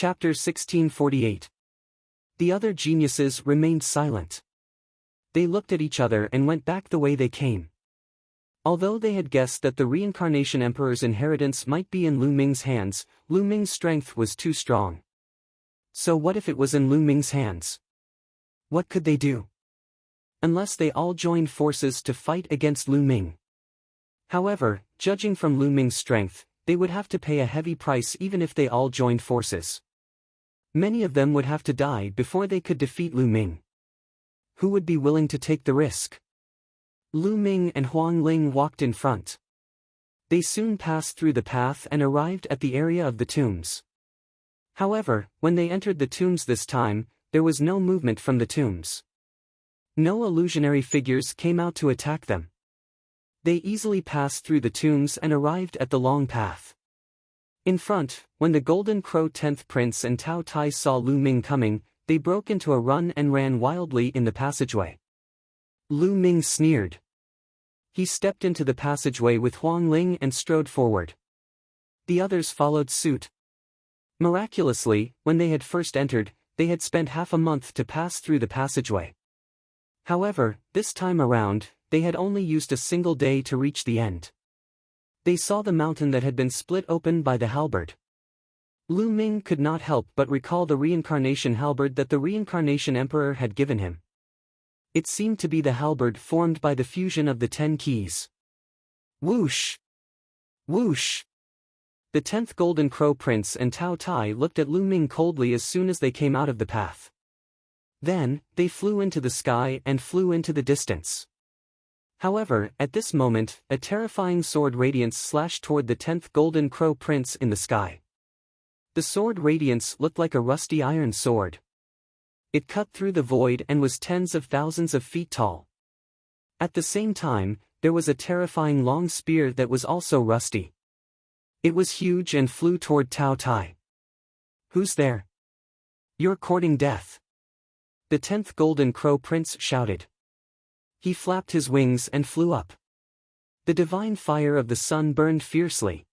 Chapter 1648. The other geniuses remained silent. They looked at each other and went back the way they came. Although they had guessed that the reincarnation emperor's inheritance might be in Lu Ming's hands, Lu Ming's strength was too strong. So what if it was in Lu Ming's hands? What could they do? Unless they all joined forces to fight against Lu Ming. However, judging from Lu Ming's strength, they would have to pay a heavy price even if they all joined forces. Many of them would have to die before they could defeat Lu Ming. Who would be willing to take the risk? Lu Ming and Huang Ling walked in front. They soon passed through the path and arrived at the area of the tombs. However, when they entered the tombs this time, there was no movement from the tombs. No illusionary figures came out to attack them. They easily passed through the tombs and arrived at the long path. In front, when the Golden Crow 10th Prince and Tao Tai saw Lu Ming coming, they broke into a run and ran wildly in the passageway. Lu Ming sneered. He stepped into the passageway with Huang Ling and strode forward. The others followed suit. Miraculously, when they had first entered, they had spent half a month to pass through the passageway. However, this time around, they had only used a single day to reach the end. They saw the mountain that had been split open by the halberd. Lu Ming could not help but recall the reincarnation halberd that the reincarnation emperor had given him. It seemed to be the halberd formed by the fusion of the 10 keys. Whoosh! Whoosh! The 10th Golden Crow Prince and Tao Tai looked at Lu Ming coldly as soon as they came out of the path. Then, they flew into the sky and flew into the distance. However, at this moment, a terrifying sword radiance slashed toward the 10th Golden Crow Prince in the sky. The sword radiance looked like a rusty iron sword. It cut through the void and was tens of thousands of feet tall. At the same time, there was a terrifying long spear that was also rusty. It was huge and flew toward Tao Tai. Who's there? You're courting death. The 10th Golden Crow Prince shouted. He flapped his wings and flew up. The divine fire of the sun burned fiercely.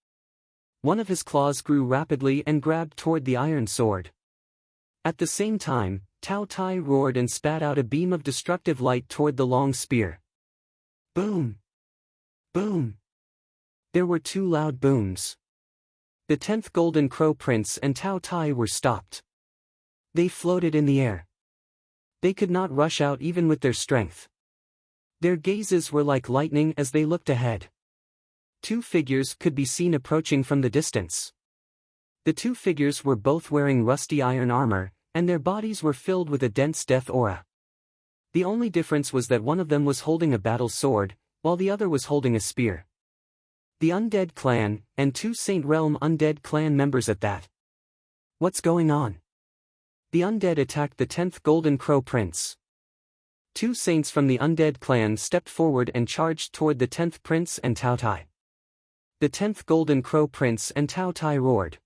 One of his claws grew rapidly and grabbed toward the iron sword. At the same time, Tao Tai roared and spat out a beam of destructive light toward the long spear. Boom! Boom! There were 2 loud booms. The 10th Golden Crow Prince and Tao Tai were stopped. They floated in the air. They could not rush out even with their strength. Their gazes were like lightning as they looked ahead. 2 figures could be seen approaching from the distance. The 2 figures were both wearing rusty iron armor, and their bodies were filled with a dense death aura. The only difference was that one of them was holding a battle sword, while the other was holding a spear. The Undead Clan, and 2 Saint Realm Undead Clan members at that. What's going on? The Undead attacked the 10th Golden Crow Prince. 2 saints from the Undead Clan stepped forward and charged toward the 10th Prince and Tao Tai. The 10th Golden Crow Prince and Tao Tai roared.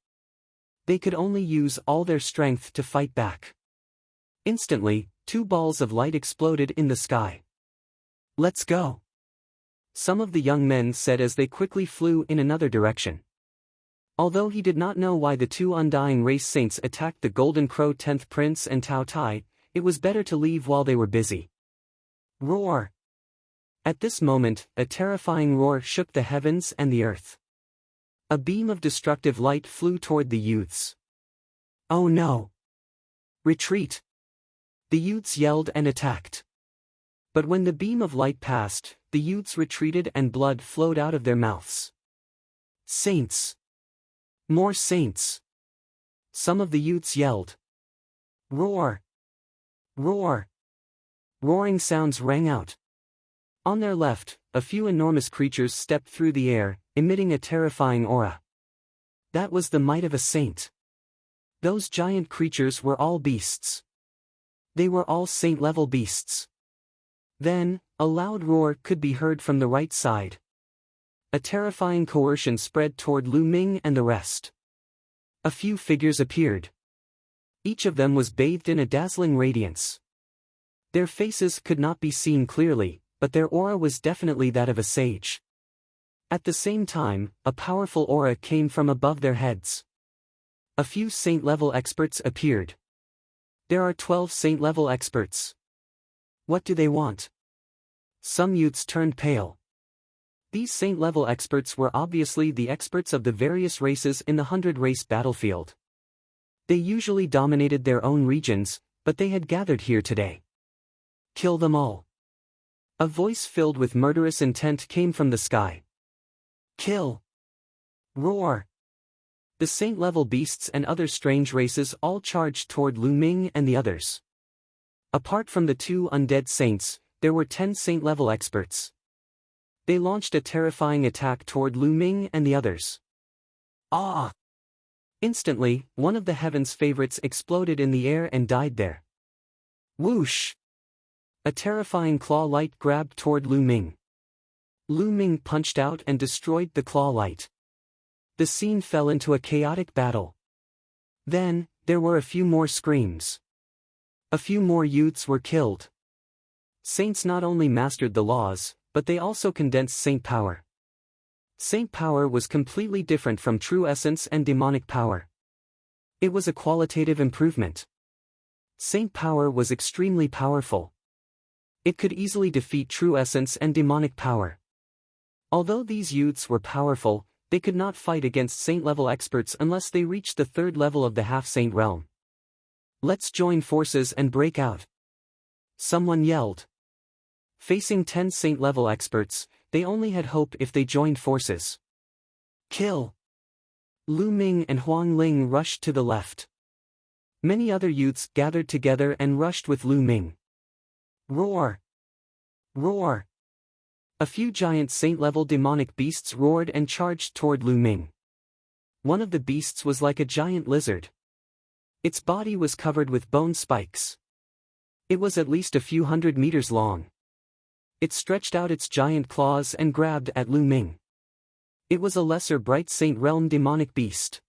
They could only use all their strength to fight back. Instantly, 2 balls of light exploded in the sky. Let's go! Some of the young men said as they quickly flew in another direction. Although he did not know why the 2 Undying Race Saints attacked the Golden Crow 10th Prince and Tao Tai, it was better to leave while they were busy. Roar! At this moment, a terrifying roar shook the heavens and the earth. A beam of destructive light flew toward the youths. Oh no! Retreat! The youths yelled and attacked. But when the beam of light passed, the youths retreated and blood flowed out of their mouths. Saints! More saints! Some of the youths yelled. Roar! Roar! Roaring sounds rang out. On their left, a few enormous creatures stepped through the air, emitting a terrifying aura. That was the might of a saint. Those giant creatures were all beasts. They were all saint-level beasts. Then, a loud roar could be heard from the right side. A terrifying coercion spread toward Lu Ming and the rest. A few figures appeared. Each of them was bathed in a dazzling radiance. Their faces could not be seen clearly, but their aura was definitely that of a sage. At the same time, a powerful aura came from above their heads. A few Saint-level experts appeared. There are 12 Saint-level experts. What do they want? Some youths turned pale. These Saint-level experts were obviously the experts of the various races in the 100-race battlefield. They usually dominated their own regions, but they had gathered here today. Kill them all. A voice filled with murderous intent came from the sky. Kill. Roar. The Saint-level beasts and other strange races all charged toward Lu Ming and the others. Apart from the 2 undead saints, there were 10 Saint-level experts. They launched a terrifying attack toward Lu Ming and the others. Ah! Instantly, one of the heaven's favorites exploded in the air and died there. Whoosh! A terrifying claw light grabbed toward Lu Ming. Lu Ming punched out and destroyed the claw light. The scene fell into a chaotic battle. Then, there were a few more screams. A few more youths were killed. Saints not only mastered the laws, but they also condensed saint power. Saint power was completely different from true essence and demonic power. It was a qualitative improvement. Saint power was extremely powerful. It could easily defeat true essence and demonic power. Although these youths were powerful, they could not fight against saint-level experts unless they reached the 3rd level of the half-saint realm. Let's join forces and break out. Someone yelled. Facing 10 saint-level experts, they only had hope if they joined forces. Kill. Lu Ming and Huang Ling rushed to the left. Many other youths gathered together and rushed with Lu Ming. Roar. Roar. A few giant saint-level demonic beasts roared and charged toward Lu Ming. One of the beasts was like a giant lizard. Its body was covered with bone spikes. It was at least a few 100 meters long. It stretched out its giant claws and grabbed at Lu Ming. It was a lesser bright saint realm demonic beast.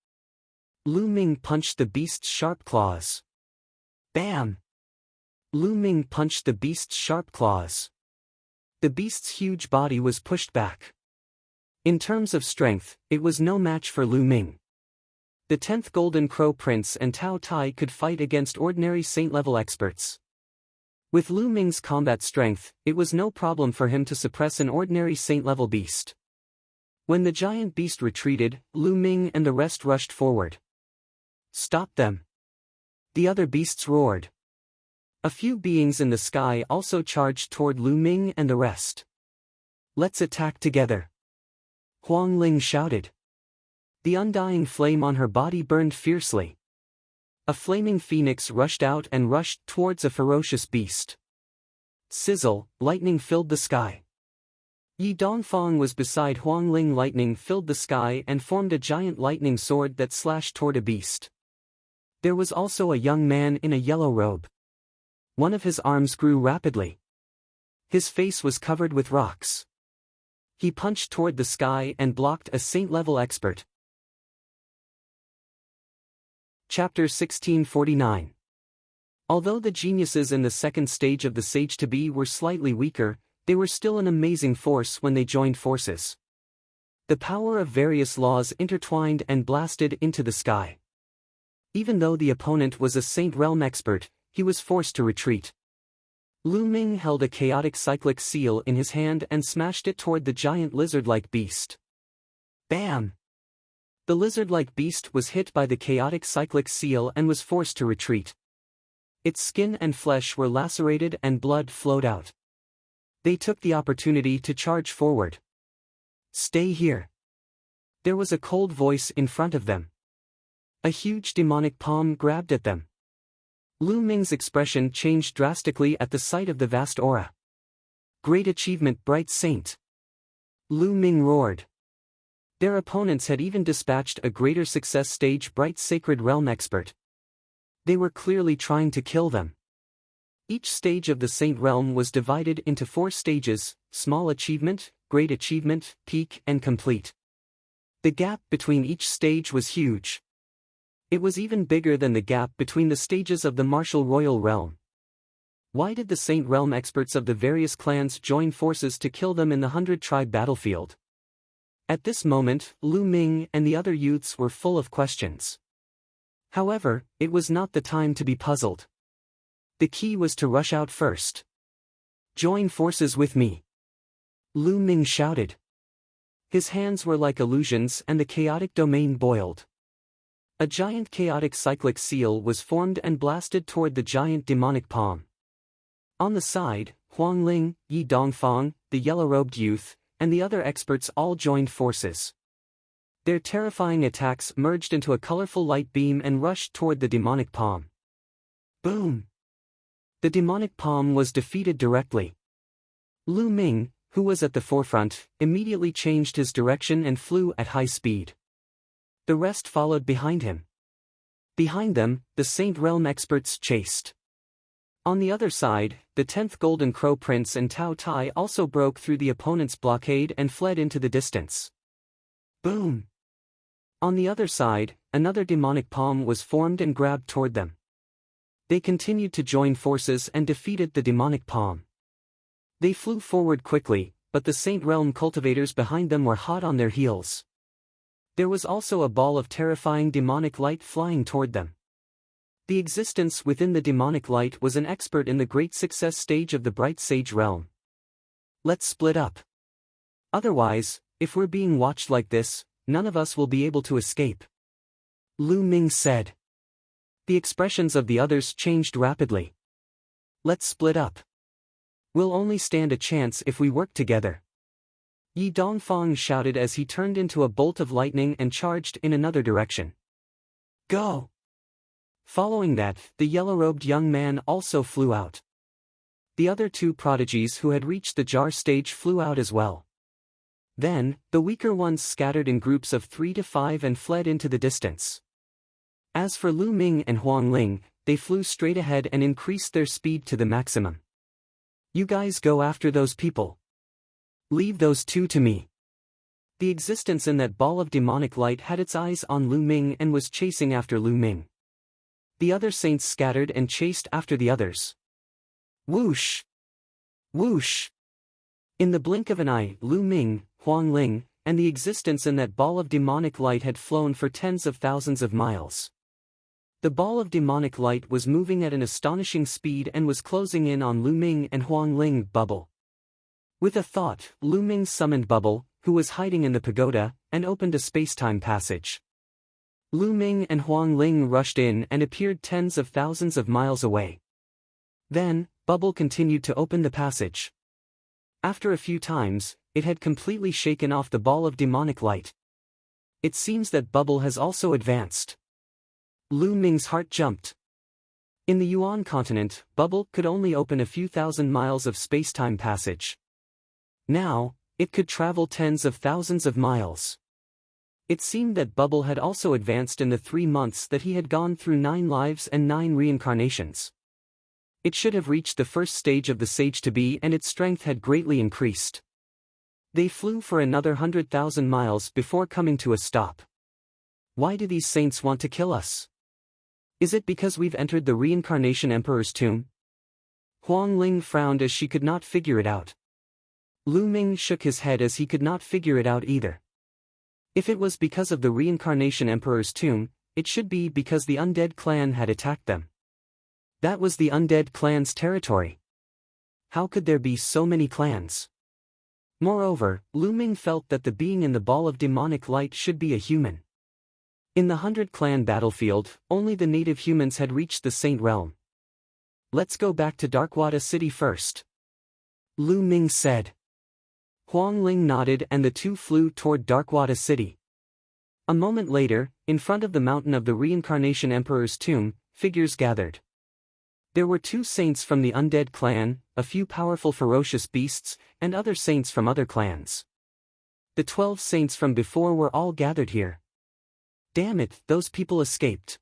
Lu Ming punched the beast's sharp claws. Bam! Lu Ming punched the beast's sharp claws. The beast's huge body was pushed back. In terms of strength, it was no match for Lu Ming. The 10th Golden Crow Prince and Tao Tai could fight against ordinary saint-level experts. With Lu Ming's combat strength, it was no problem for him to suppress an ordinary saint-level beast. When the giant beast retreated, Lu Ming and the rest rushed forward. Stop them! The other beasts roared. A few beings in the sky also charged toward Lu Ming and the rest. Let's attack together. Huang Ling shouted. The undying flame on her body burned fiercely. A flaming phoenix rushed out and rushed towards a ferocious beast. Sizzle, lightning filled the sky. Yi Dongfang was beside Huang Ling. Lightning filled the sky and formed a giant lightning sword that slashed toward a beast. There was also a young man in a yellow robe. One of his arms grew rapidly. His face was covered with rocks. He punched toward the sky and blocked a saint-level expert. Chapter 1649. Although the geniuses in the 2nd stage of the Sage-to-Be were slightly weaker, they were still an amazing force when they joined forces. The power of various laws intertwined and blasted into the sky. Even though the opponent was a Saint Realm expert, he was forced to retreat. Lu Ming held a chaotic cyclic seal in his hand and smashed it toward the giant lizard-like beast. Bam! The lizard-like beast was hit by the chaotic cyclic seal and was forced to retreat. Its skin and flesh were lacerated and blood flowed out. They took the opportunity to charge forward. Stay here. There was a cold voice in front of them. A huge demonic palm grabbed at them. Lu Ming's expression changed drastically at the sight of the vast aura. Great achievement, bright saint! Lu Ming roared. Their opponents had even dispatched a greater success stage bright sacred realm expert. They were clearly trying to kill them. Each stage of the Saint Realm was divided into 4 stages: small achievement, great achievement, peak, and complete. The gap between each stage was huge. It was even bigger than the gap between the stages of the martial royal realm. Why did the Saint Realm experts of the various clans join forces to kill them in the 100-tribe battlefield? At this moment, Lu Ming and the other youths were full of questions. However, it was not the time to be puzzled. The key was to rush out first. "Join forces with me," Lu Ming shouted. His hands were like illusions and the chaotic domain boiled. A giant chaotic cyclic seal was formed and blasted toward the giant demonic palm. On the side, Huang Ling, Yi Dongfang, the yellow-robed youth, and the other experts all joined forces. Their terrifying attacks merged into a colorful light beam and rushed toward the demonic palm. Boom! The demonic palm was defeated directly. Lu Ming, who was at the forefront, immediately changed his direction and flew at high speed. The rest followed behind him. Behind them, the Saint Realm experts chased. On the other side, the 10th Golden Crow Prince and Tao Tai also broke through the opponent's blockade and fled into the distance. Boom! On the other side, another demonic palm was formed and grabbed toward them. They continued to join forces and defeated the demonic palm. They flew forward quickly, but the Saint Realm cultivators behind them were hot on their heels. There was also a ball of terrifying demonic light flying toward them. The existence within the demonic light was an expert in the great success stage of the Bright Sage realm. "Let's split up. Otherwise, if we're being watched like this, none of us will be able to escape," Lu Ming said. The expressions of the others changed rapidly. "Let's split up. We'll only stand a chance if we work together," Yi Dongfang shouted as he turned into a bolt of lightning and charged in another direction. "Go!" Following that, the yellow-robed young man also flew out. The other two prodigies who had reached the jar stage flew out as well. Then, the weaker ones scattered in groups of 3 to 5 and fled into the distance. As for Lu Ming and Huang Ling, they flew straight ahead and increased their speed to the maximum. "You guys go after those people. Leave those two to me." The existence in that ball of demonic light had its eyes on Lu Ming and was chasing after Lu Ming. The other saints scattered and chased after the others. Whoosh! Whoosh! In the blink of an eye, Lu Ming, Huang Ling, and the existence in that ball of demonic light had flown for tens of thousands of miles. The ball of demonic light was moving at an astonishing speed and was closing in on Lu Ming and Huang Ling. Bubble. With a thought, Lu Ming summoned Bubble, who was hiding in the pagoda, and opened a space-time passage. Lu Ming and Huang Ling rushed in and appeared tens of thousands of miles away. Then, Bubble continued to open the passage. After a few times, it had completely shaken off the ball of demonic light. It seems that Bubble has also advanced. Lu Ming's heart jumped. In the Yuan continent, Bubble could only open a few thousand miles of space-time passage. Now, it could travel tens of thousands of miles. It seemed that Bubble had also advanced in the 3 months that he had gone through 9 lives and 9 reincarnations. It should have reached the first stage of the Sage-to-Be and its strength had greatly increased. They flew for another 100,000 miles before coming to a stop. Why do these saints want to kill us? Is it because we've entered the Reincarnation Emperor's tomb? Huang Ling frowned as she could not figure it out. Lu Ming shook his head as he could not figure it out either. If it was because of the Reincarnation Emperor's tomb, it should be because the undead clan had attacked them. That was the undead clan's territory. How could there be so many clans? Moreover, Lu Ming felt that the being in the ball of demonic light should be a human. In the 100-clan battlefield, only the native humans had reached the Saint Realm. "Let's go back to Darkwada City first," Lu Ming said. Huang Ling nodded and the two flew toward Darkwada City. A moment later, in front of the mountain of the Reincarnation Emperor's tomb, figures gathered. There were 2 saints from the undead clan, a few powerful ferocious beasts, and other saints from other clans. The 12 saints from before were all gathered here. Damn it, those people escaped.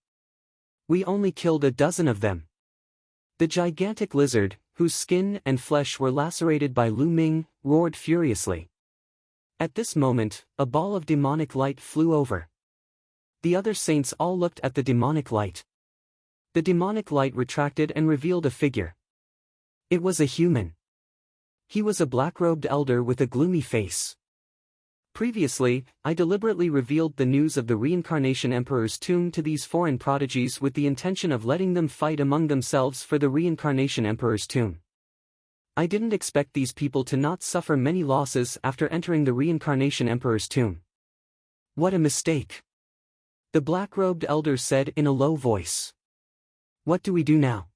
We only killed a dozen of them. The gigantic lizard, whose skin and flesh were lacerated by Lu Ming, roared furiously. At this moment, a ball of demonic light flew over. The other saints all looked at the demonic light. The demonic light retracted and revealed a figure. It was a human. He was a black-robed elder with a gloomy face. Previously, I deliberately revealed the news of the Reincarnation Emperor's tomb to these foreign prodigies with the intention of letting them fight among themselves for the Reincarnation Emperor's tomb. I didn't expect these people to not suffer many losses after entering the Reincarnation Emperor's tomb. What a mistake! The black-robed elder said in a low voice. What do we do now?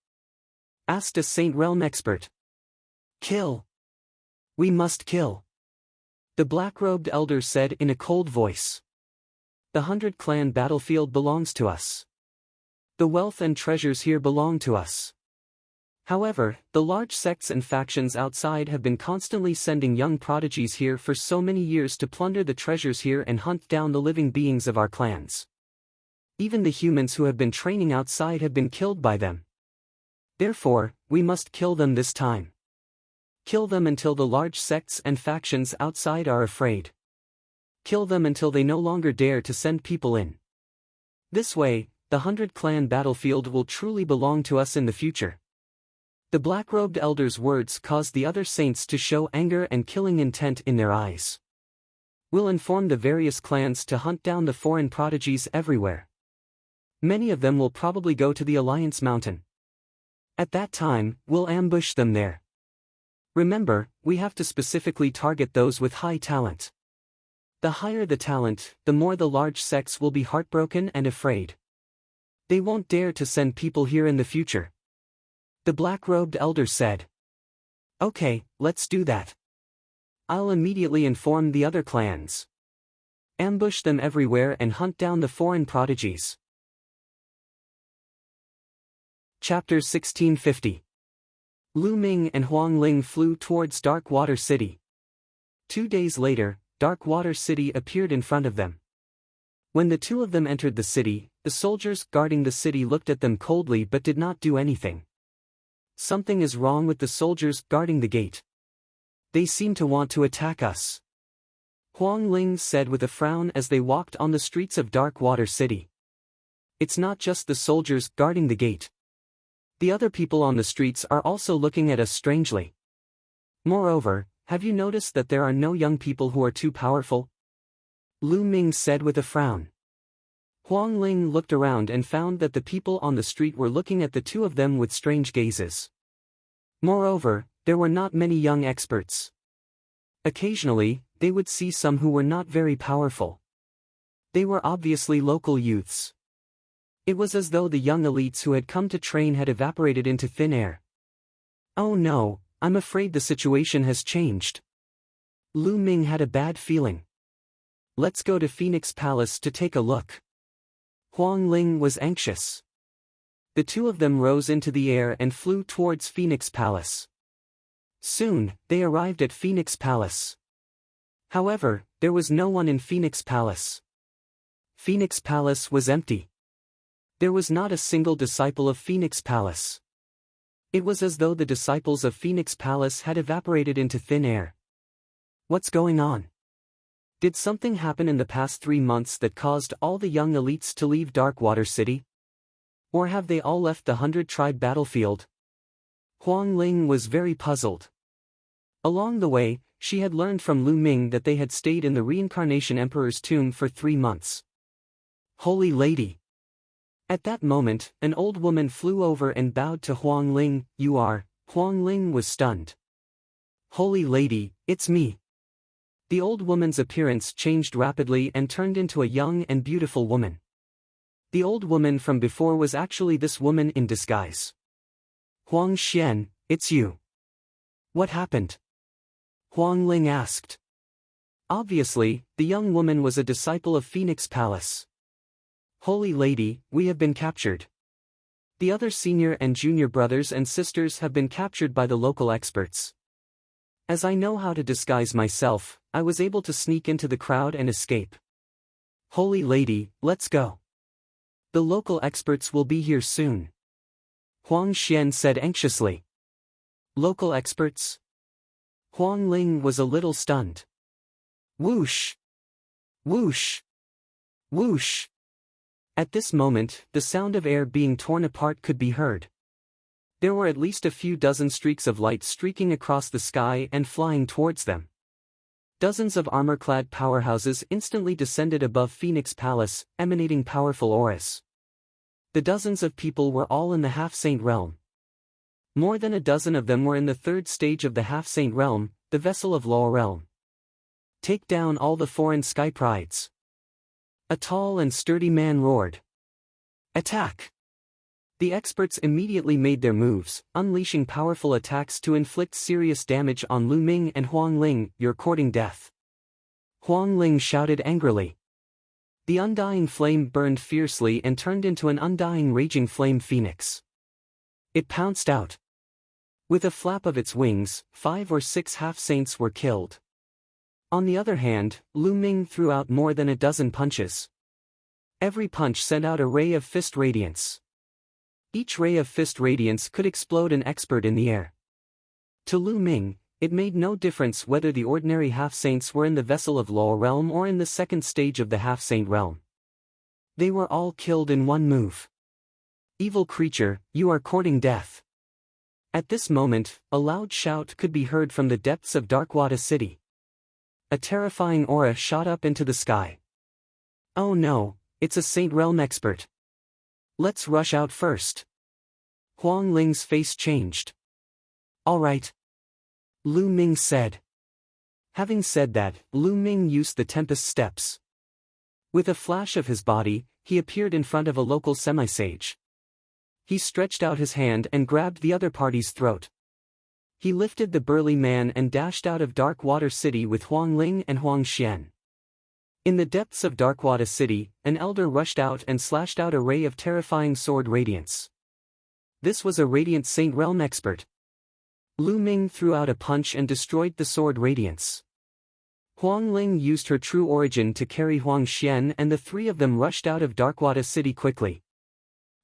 Asked a Saint Realm expert. Kill. We must kill. The black-robed elder said in a cold voice. The 100-clan battlefield belongs to us. The wealth and treasures here belong to us. However, the large sects and factions outside have been constantly sending young prodigies here for so many years to plunder the treasures here and hunt down the living beings of our clans. Even the humans who have been training outside have been killed by them. Therefore, we must kill them this time. Kill them until the large sects and factions outside are afraid. Kill them until they no longer dare to send people in. This way, the 100-clan battlefield will truly belong to us in the future. The black-robed elder's words caused the other saints to show anger and killing intent in their eyes. We'll inform the various clans to hunt down the foreign prodigies everywhere. Many of them will probably go to the Alliance Mountain. At that time, we'll ambush them there. Remember, we have to specifically target those with high talent. The higher the talent, the more the large sects will be heartbroken and afraid. They won't dare to send people here in the future. The black-robed elder said. Okay, let's do that. I'll immediately inform the other clans. Ambush them everywhere and hunt down the foreign prodigies. Chapter 1650. Lu Ming and Huang Ling flew towards Dark Water City. 2 days later, Dark Water City appeared in front of them. When the two of them entered the city, the soldiers guarding the city looked at them coldly but did not do anything. Something is wrong with the soldiers guarding the gate. They seem to want to attack us. Huang Ling said with a frown as they walked on the streets of Dark Water City. It's not just the soldiers guarding the gate. The other people on the streets are also looking at us strangely. Moreover, have you noticed that there are no young people who are too powerful? Lu Ming said with a frown. Huang Ling looked around and found that the people on the street were looking at the two of them with strange gazes. Moreover, there were not many young experts. Occasionally, they would see some who were not very powerful. They were obviously local youths. It was as though the young elites who had come to train had evaporated into thin air. Oh no, I'm afraid the situation has changed. Lu Ming had a bad feeling. Let's go to Phoenix Palace to take a look. Huang Ling was anxious. The two of them rose into the air and flew towards Phoenix Palace. Soon, they arrived at Phoenix Palace. However, there was no one in Phoenix Palace. Phoenix Palace was empty. There was not a single disciple of Phoenix Palace. It was as though the disciples of Phoenix Palace had evaporated into thin air. What's going on? Did something happen in the past 3 months that caused all the young elites to leave Darkwater City? Or have they all left the 100-tribe battlefield? Huang Ling was very puzzled. Along the way, she had learned from Lu Ming that they had stayed in the Reincarnation Emperor's tomb for 3 months. Holy Lady! At that moment, an old woman flew over and bowed to Huang Ling. You are? Huang Ling was stunned. Holy Lady, it's me. The old woman's appearance changed rapidly and turned into a young and beautiful woman. The old woman from before was actually this woman in disguise. Huang Xian, it's you. What happened? Huang Ling asked. Obviously, the young woman was a disciple of Phoenix Palace. Holy Lady, we have been captured. The other senior and junior brothers and sisters have been captured by the local experts. As I know how to disguise myself, I was able to sneak into the crowd and escape. Holy Lady, let's go. The local experts will be here soon. Huang Xian said anxiously. Local experts? Huang Ling was a little stunned. Whoosh! Whoosh! Whoosh! At this moment, the sound of air being torn apart could be heard. There were at least a few dozen streaks of light streaking across the sky and flying towards them. Dozens of armor-clad powerhouses instantly descended above Phoenix Palace, emanating powerful auras. The dozens of people were all in the Half-Saint realm. More than a dozen of them were in the third stage of the Half-Saint realm, the Vessel of Law realm. Take down all the foreign sky prides. A tall and sturdy man roared. Attack! The experts immediately made their moves, unleashing powerful attacks to inflict serious damage on Lu Ming and Huang Ling. You're courting death. Huang Ling shouted angrily. The undying flame burned fiercely and turned into an undying raging flame phoenix. It pounced out. With a flap of its wings, 5 or 6 half-saints were killed. On the other hand, Lu Ming threw out more than a dozen punches. Every punch sent out a ray of fist radiance. Each ray of fist radiance could explode an expert in the air. To Lu Ming, it made no difference whether the ordinary half-saints were in the Vessel of Law realm or in the second stage of the half-saint realm. They were all killed in one move. Evil creature, you are courting death. At this moment, a loud shout could be heard from the depths of Darkwada City. A terrifying aura shot up into the sky. Oh no, it's a Saint Realm expert. Let's rush out first. Huang Ling's face changed. All right. Lu Ming said. Having said that, Lu Ming used the Tempest Steps. With a flash of his body, he appeared in front of a local semi-sage. He stretched out his hand and grabbed the other party's throat. He lifted the burly man and dashed out of Darkwater City with Huang Ling and Huang Xian. In the depths of Darkwater City, an elder rushed out and slashed out a ray of terrifying sword radiance. This was a radiant Saint Realm expert. Lu Ming threw out a punch and destroyed the sword radiance. Huang Ling used her true origin to carry Huang Xian, and the three of them rushed out of Darkwada City quickly.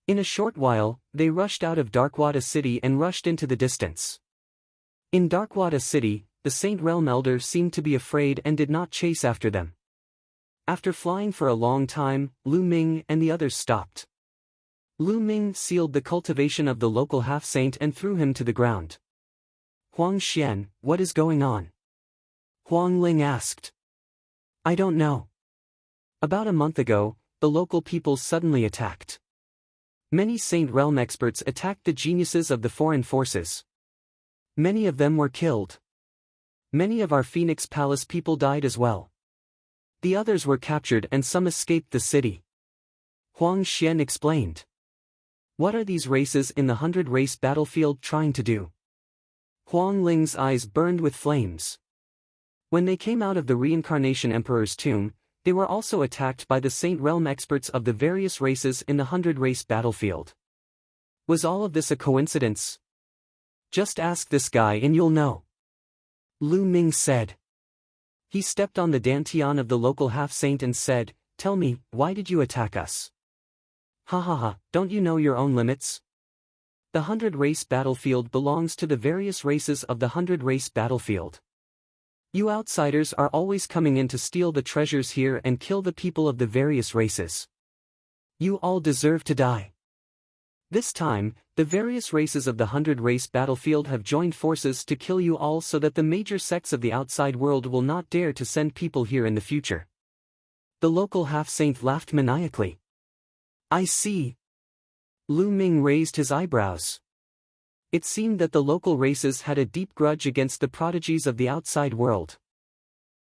In a short while, they rushed out of Darkwada City and rushed into the distance. In Darkwada City, the Saint Realm Elder seemed to be afraid and did not chase after them. After flying for a long time, Lu Ming and the others stopped. Lu Ming sealed the cultivation of the local half-saint and threw him to the ground. Huang Xian, what is going on? Huang Ling asked. I don't know. About a month ago, the local people suddenly attacked. Many Saint Realm experts attacked the geniuses of the foreign forces. Many of them were killed. Many of our Phoenix Palace people died as well. The others were captured and some escaped the city. Huang Xian explained. What are these races in the 100-race battlefield trying to do? Huang Ling's eyes burned with flames. When they came out of the Reincarnation Emperor's tomb, they were also attacked by the Saint Realm experts of the various races in the 100-race battlefield. Was all of this a coincidence? Just ask this guy and you'll know. Lu Ming said. He stepped on the dantian of the local half-saint and said, Tell me, why did you attack us? Ha ha ha, don't you know your own limits? The 100-race battlefield belongs to the various races of the 100-race battlefield. You outsiders are always coming in to steal the treasures here and kill the people of the various races. You all deserve to die. This time, the various races of the 100-race battlefield have joined forces to kill you all so that the major sects of the outside world will not dare to send people here in the future. The local half-saint laughed maniacally. I see. Lu Ming raised his eyebrows. It seemed that the local races had a deep grudge against the prodigies of the outside world.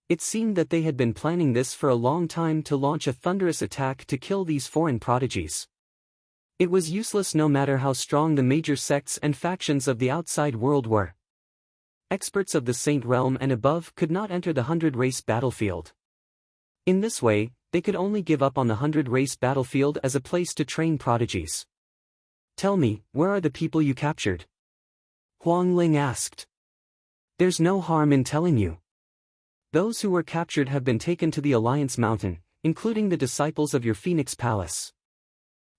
It seemed that they had been planning this for a long time to launch a thunderous attack to kill these foreign prodigies. It was useless no matter how strong the major sects and factions of the outside world were. Experts of the Saint Realm and above could not enter the 100-race battlefield. In this way, they could only give up on the 100-race battlefield as a place to train prodigies. Tell me, where are the people you captured? Huang Ling asked. There's no harm in telling you. Those who were captured have been taken to the Alliance Mountain, including the disciples of your Phoenix Palace.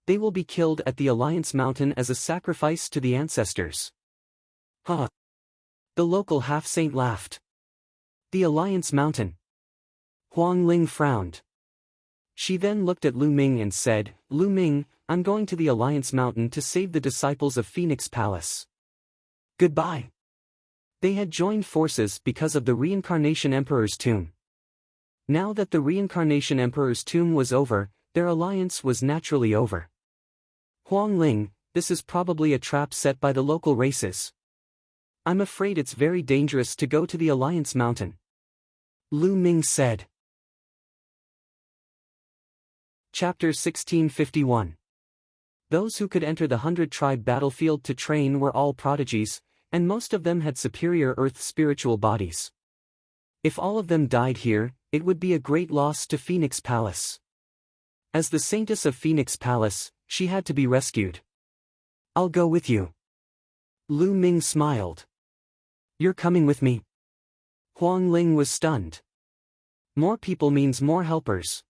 They will be killed at the Alliance Mountain as a sacrifice to the ancestors. Huh. The local half-saint laughed. The Alliance Mountain. Huang Ling frowned. She then looked at Lu Ming and said, Lu Ming, I'm going to the Alliance Mountain to save the disciples of Phoenix Palace. Goodbye. They had joined forces because of the Reincarnation Emperor's tomb. Now that the Reincarnation Emperor's tomb was over, their alliance was naturally over. Huang Ling, this is probably a trap set by the local races. I'm afraid it's very dangerous to go to the Alliance Mountain. Lu Ming said. Chapter 1651. Those who could enter the 100-tribe battlefield to train were all prodigies, and most of them had superior earth spiritual bodies. If all of them died here, it would be a great loss to Phoenix Palace. As the Saintess of Phoenix Palace, she had to be rescued. I'll go with you. Lu Ming smiled. You're coming with me? Huang Ling was stunned. More people means more helpers.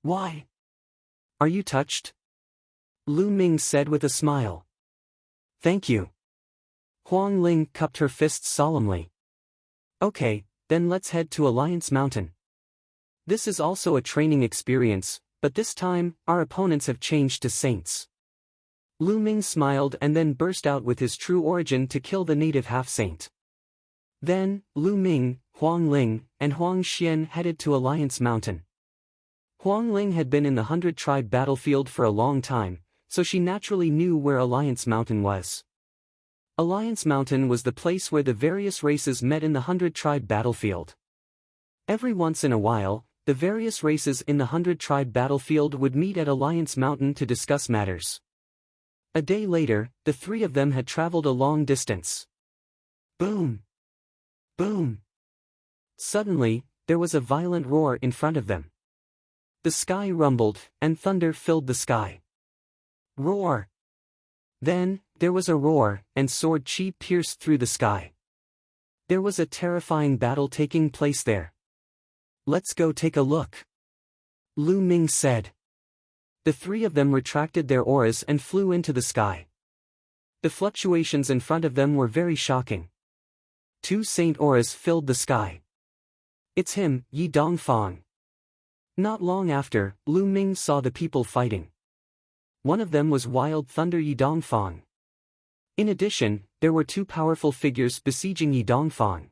Why? Are you touched? Lu Ming said with a smile. Thank you. Huang Ling cupped her fists solemnly. Okay, then let's head to Alliance Mountain. This is also a training experience, but this time, our opponents have changed to saints. Lu Ming smiled and then burst out with his true origin to kill the native half-saint. Then, Lu Ming, Huang Ling, and Huang Xian headed to Alliance Mountain. Huang Ling had been in the 100-tribe battlefield for a long time, so she naturally knew where Alliance Mountain was. Alliance Mountain was the place where the various races met in the 100-tribe battlefield. Every once in a while, the various races in the 100-tribe battlefield would meet at Alliance Mountain to discuss matters. A day later, the three of them had traveled a long distance. Boom! Boom! Suddenly, there was a violent roar in front of them. The sky rumbled, and thunder filled the sky. Roar! Then, there was a roar, and sword chi pierced through the sky. There was a terrifying battle taking place there. Let's go take a look. Lu Ming said. The three of them retracted their auras and flew into the sky. The fluctuations in front of them were very shocking. 2 saint auras filled the sky. It's him, Yi Dongfang. Not long after, Lu Ming saw the people fighting. One of them was Wild Thunder Yi Dongfang. In addition, there were 2 powerful figures besieging Yi Dongfang.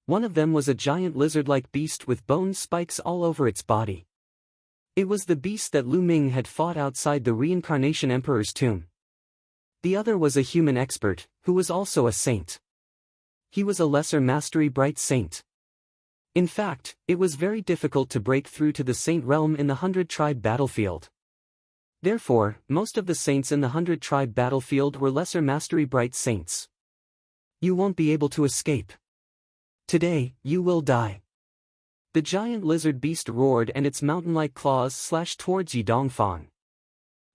One of them was a giant lizard-like beast with bone spikes all over its body. It was the beast that Lu Ming had fought outside the Reincarnation Emperor's tomb. The other was a human expert, who was also a saint. He was a lesser mastery bright saint. In fact, it was very difficult to break through to the saint realm in the 100-tribe battlefield. Therefore, most of the saints in the 100-tribe battlefield were lesser mastery bright saints. You won't be able to escape. Today, you will die. The giant lizard beast roared and its mountain-like claws slashed towards Yi Dongfang.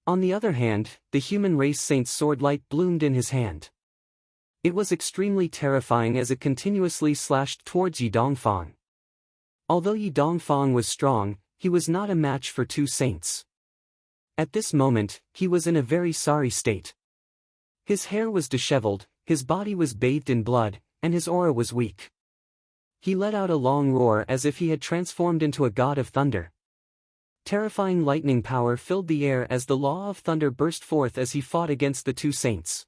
On the other hand, the human race saint's sword light bloomed in his hand. It was extremely terrifying as it continuously slashed towards Yi Dongfang. Although Yi Dongfang was strong, he was not a match for 2 saints. At this moment, he was in a very sorry state. His hair was disheveled, his body was bathed in blood, and his aura was weak. He let out a long roar as if he had transformed into a god of thunder. Terrifying lightning power filled the air as the law of thunder burst forth as he fought against the 2 saints.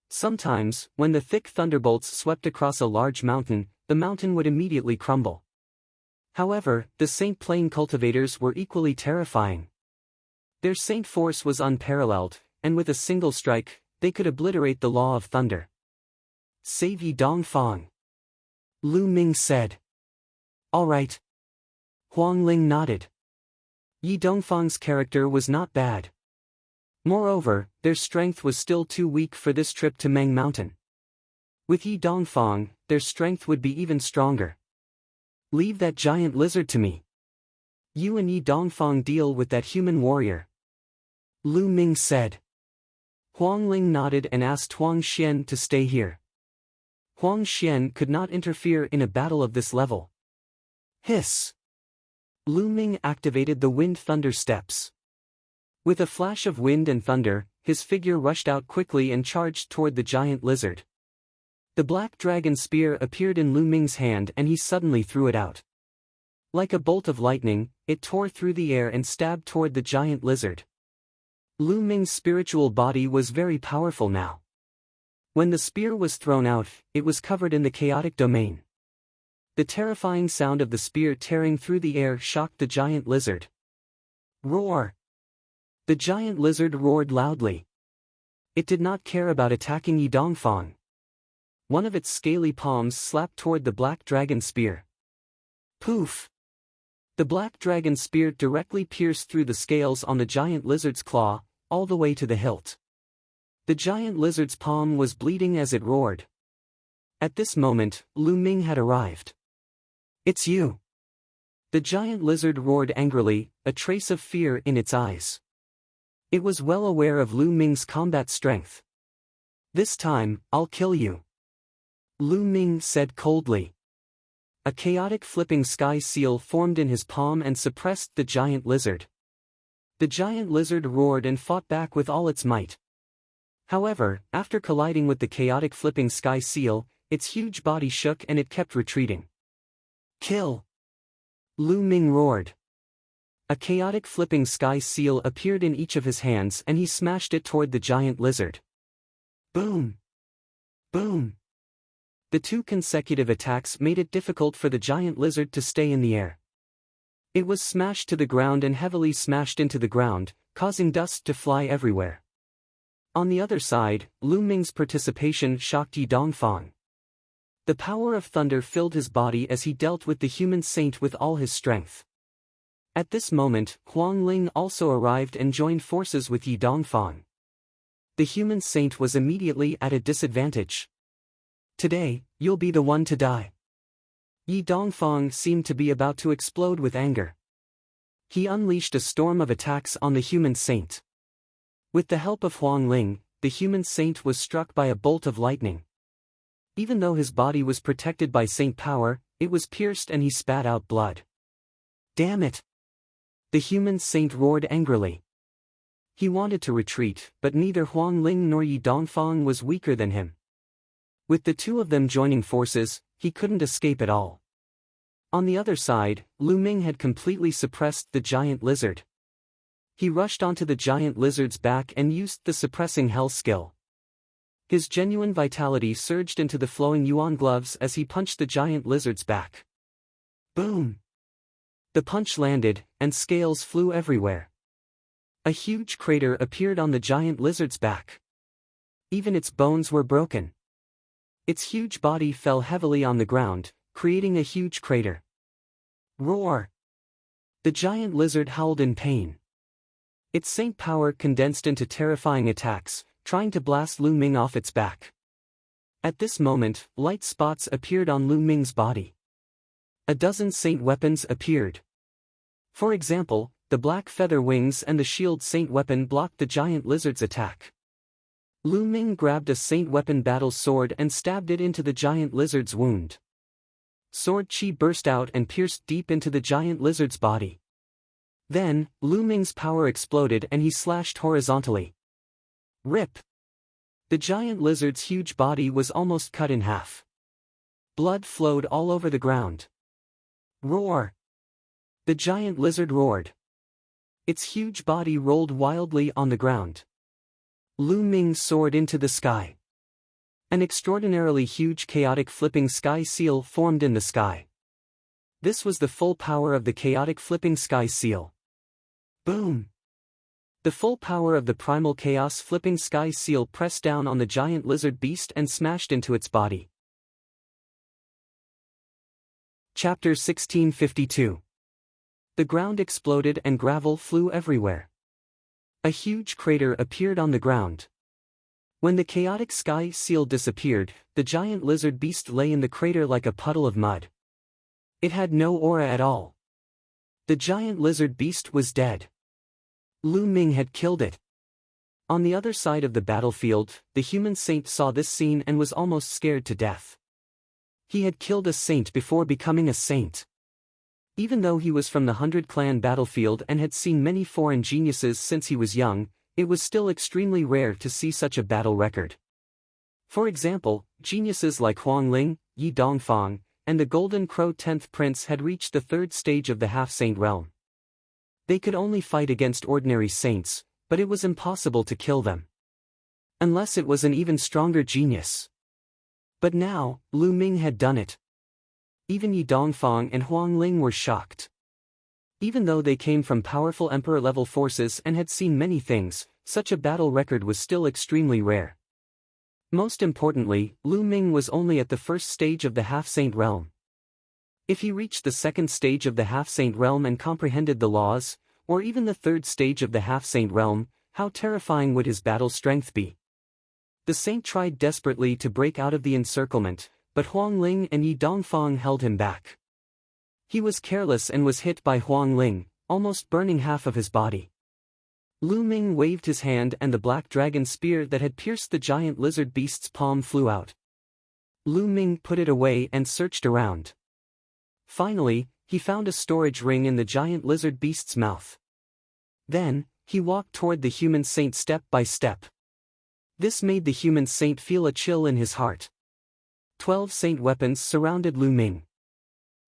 Sometimes, when the thick thunderbolts swept across a large mountain, the mountain would immediately crumble. However, the Saint Plain cultivators were equally terrifying. Their saint force was unparalleled, and with a single strike, they could obliterate the law of thunder. Save Yi Dongfang. Lu Ming said. All right. Huang Ling nodded. Yi Dongfang's character was not bad. Moreover, their strength was still too weak for this trip to Meng Mountain. With Yi Dongfang, their strength would be even stronger. Leave that giant lizard to me. You and Yi Dongfang deal with that human warrior. Lu Ming said. Huang Ling nodded and asked Huang Xian to stay here. Huang Xian could not interfere in a battle of this level. Hiss! Lu Ming activated the wind thunder steps. With a flash of wind and thunder, his figure rushed out quickly and charged toward the giant lizard. The black dragon spear appeared in Lu Ming's hand and he suddenly threw it out. Like a bolt of lightning, it tore through the air and stabbed toward the giant lizard. Lu Ming's spiritual body was very powerful now. When the spear was thrown out, it was covered in the chaotic domain. The terrifying sound of the spear tearing through the air shocked the giant lizard. Roar! The giant lizard roared loudly. It did not care about attacking Yi Dongfang. One of its scaly palms slapped toward the black dragon spear. Poof! The black dragon spear directly pierced through the scales on the giant lizard's claw, all the way to the hilt. The giant lizard's palm was bleeding as it roared. At this moment, Lu Ming had arrived. "It's you!" The giant lizard roared angrily, a trace of fear in its eyes. It was well aware of Lu Ming's combat strength. "This time, I'll kill you," Lu Ming said coldly. A chaotic flipping sky seal formed in his palm and suppressed the giant lizard. The giant lizard roared and fought back with all its might. However, after colliding with the chaotic flipping sky seal, its huge body shook and it kept retreating. "Kill!" Lu Ming roared. A chaotic flipping sky seal appeared in each of his hands and he smashed it toward the giant lizard. Boom! Boom! The two consecutive attacks made it difficult for the giant lizard to stay in the air. It was smashed to the ground and heavily smashed into the ground, causing dust to fly everywhere. On the other side, Lu Ming's participation shocked Yi Dongfang. The power of thunder filled his body as he dealt with the human saint with all his strength. At this moment, Huang Ling also arrived and joined forces with Yi Dongfang. The human saint was immediately at a disadvantage. "Today, you'll be the one to die." Yi Dongfang seemed to be about to explode with anger. He unleashed a storm of attacks on the human saint. With the help of Huang Ling, the human saint was struck by a bolt of lightning. Even though his body was protected by saint power, it was pierced and he spat out blood. "Damn it!" The human saint roared angrily. He wanted to retreat, but neither Huang Ling nor Yi Dongfang was weaker than him. With the two of them joining forces, he couldn't escape at all. On the other side, Lu Ming had completely suppressed the giant lizard. He rushed onto the giant lizard's back and used the suppressing hell skill. His genuine vitality surged into the flowing yuan gloves as he punched the giant lizard's back. Boom! The punch landed, and scales flew everywhere. A huge crater appeared on the giant lizard's back. Even its bones were broken. Its huge body fell heavily on the ground, creating a huge crater. Roar! The giant lizard howled in pain. Its saint power condensed into terrifying attacks, trying to blast Lu Ming off its back. At this moment, light spots appeared on Lu Ming's body. A dozen saint weapons appeared. For example, the black feather wings and the shield saint weapon blocked the giant lizard's attack. Lu Ming grabbed a saint weapon battle sword and stabbed it into the giant lizard's wound. Sword chi burst out and pierced deep into the giant lizard's body. Then, Lu Ming's power exploded and he slashed horizontally. Rip! The giant lizard's huge body was almost cut in half. Blood flowed all over the ground. Roar! The giant lizard roared. Its huge body rolled wildly on the ground. Lu Ming soared into the sky. An extraordinarily huge chaotic flipping sky seal formed in the sky. This was the full power of the chaotic flipping sky seal. Boom! The full power of the primal chaos flipping sky seal pressed down on the giant lizard beast and smashed into its body. Chapter 1652. The ground exploded and gravel flew everywhere. A huge crater appeared on the ground. When the chaotic sky seal disappeared, the giant lizard beast lay in the crater like a puddle of mud. It had no aura at all. The giant lizard beast was dead. Lu Ming had killed it. On the other side of the battlefield, the human saint saw this scene and was almost scared to death. He had killed a saint before becoming a saint. Even though he was from the 100-clan battlefield and had seen many foreign geniuses since he was young, it was still extremely rare to see such a battle record. For example, geniuses like Huang Ling, Yi Dongfang, and the Golden Crow 10th Prince had reached the third stage of the half-saint realm. They could only fight against ordinary saints, but it was impossible to kill them. Unless it was an even stronger genius. But now, Lu Ming had done it. Even Yi Dongfang and Huang Ling were shocked. Even though they came from powerful emperor-level forces and had seen many things, such a battle record was still extremely rare. Most importantly, Lu Ming was only at the first stage of the half-saint realm. If he reached the second stage of the half-saint realm and comprehended the laws, or even the third stage of the half-saint realm, how terrifying would his battle strength be? The saint tried desperately to break out of the encirclement, but Huang Ling and Yi Dongfang held him back. He was careless and was hit by Huang Ling, almost burning half of his body. Lu Ming waved his hand and the black dragon spear that had pierced the giant lizard beast's palm flew out. Lu Ming put it away and searched around. Finally, he found a storage ring in the giant lizard beast's mouth. Then, he walked toward the human saint step by step. This made the human saint feel a chill in his heart. 12 saint weapons surrounded Lu Ming.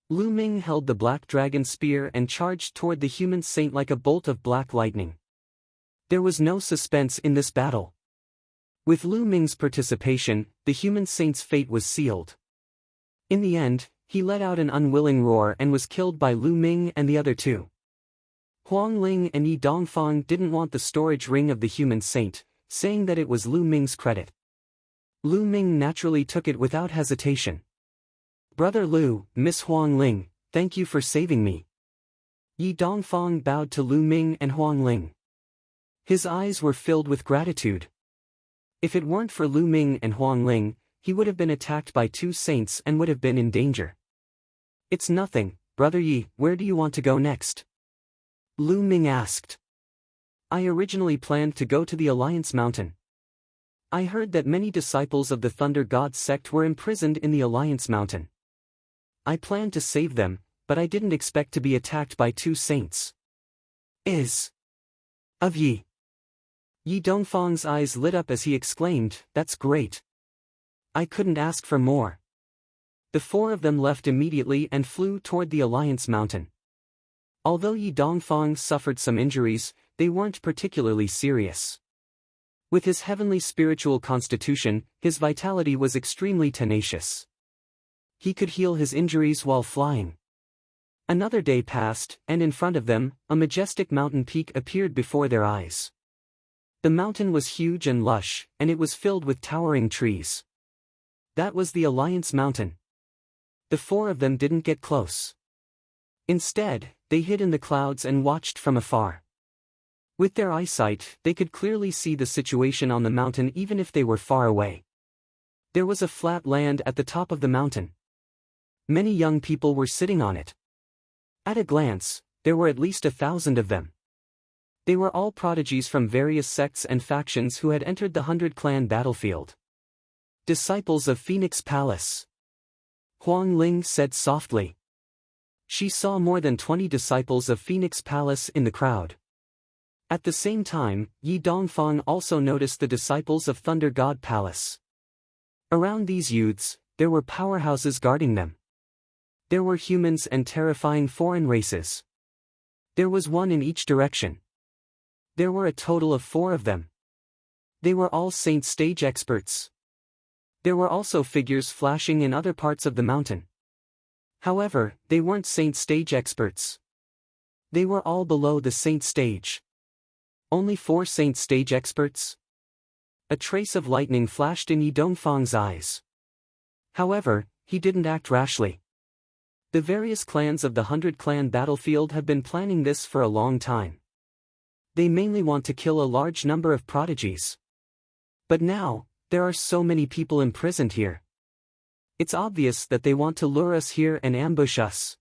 Lu Ming held the black dragon spear and charged toward the human saint like a bolt of black lightning. There was no suspense in this battle. With Lu Ming's participation, the human saint's fate was sealed. In the end, he let out an unwilling roar and was killed by Lu Ming and the other two. Huang Ling and Yi Dongfang didn't want the storage ring of the human saint, saying that it was Lu Ming's credit. Lu Ming naturally took it without hesitation. "Brother Lu, Miss Huang Ling, thank you for saving me." Yi Dongfang bowed to Lu Ming and Huang Ling. His eyes were filled with gratitude. If it weren't for Lu Ming and Huang Ling, he would have been attacked by two saints and would have been in danger. "It's nothing, Brother Yi, where do you want to go next?" Lu Ming asked. "I originally planned to go to the Alliance Mountain. I heard that many disciples of the Thunder God sect were imprisoned in the Alliance Mountain. I planned to save them, but I didn't expect to be attacked by two saints. Of Yi." Yi Dongfang's eyes lit up as he exclaimed, "That's great. I couldn't ask for more." The four of them left immediately and flew toward the Alliance Mountain. Although Yi Dongfang suffered some injuries, they weren't particularly serious. With his heavenly spiritual constitution, his vitality was extremely tenacious. He could heal his injuries while flying. Another day passed, and in front of them, a majestic mountain peak appeared before their eyes. The mountain was huge and lush, and it was filled with towering trees. That was the Alliance Mountain. The four of them didn't get close. Instead, they hid in the clouds and watched from afar. With their eyesight, they could clearly see the situation on the mountain even if they were far away. There was a flat land at the top of the mountain. Many young people were sitting on it. At a glance, there were at least 1,000 of them. They were all prodigies from various sects and factions who had entered the 100-clan battlefield. "Disciples of Phoenix Palace," Huang Ling said softly. She saw more than 20 disciples of Phoenix Palace in the crowd. At the same time, Yi Dongfang also noticed the disciples of Thunder God Palace. Around these youths, there were powerhouses guarding them. There were humans and terrifying foreign races. There was one in each direction. There were a total of 4 of them. They were all saint stage experts. There were also figures flashing in other parts of the mountain. However, they weren't saint stage experts. They were all below the saint stage. Only 4 saint stage experts? A trace of lightning flashed in Yi Dongfang's eyes. However, he didn't act rashly. The various clans of the 100-clan battlefield have been planning this for a long time. They mainly want to kill a large number of prodigies. But now, there are so many people imprisoned here. It's obvious that they want to lure us here and ambush us.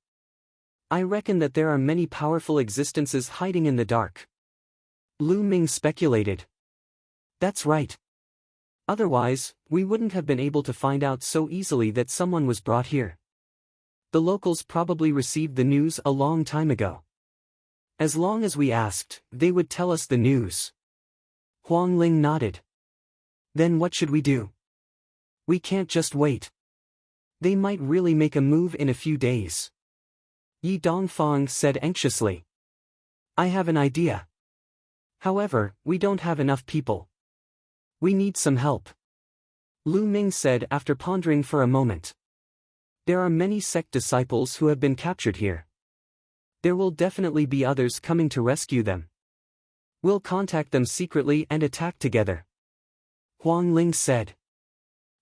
I reckon that there are many powerful existences hiding in the dark. Lu Ming speculated. That's right. Otherwise, we wouldn't have been able to find out so easily that someone was brought here. The locals probably received the news a long time ago. As long as we asked, they would tell us the news. Huang Ling nodded. Then what should we do? We can't just wait. They might really make a move in a few days. Yi Dongfang said anxiously. I have an idea. However, we don't have enough people. We need some help, Lu Ming said after pondering for a moment. There are many sect disciples who have been captured here. There will definitely be others coming to rescue them. We'll contact them secretly and attack together, Huang Ling said.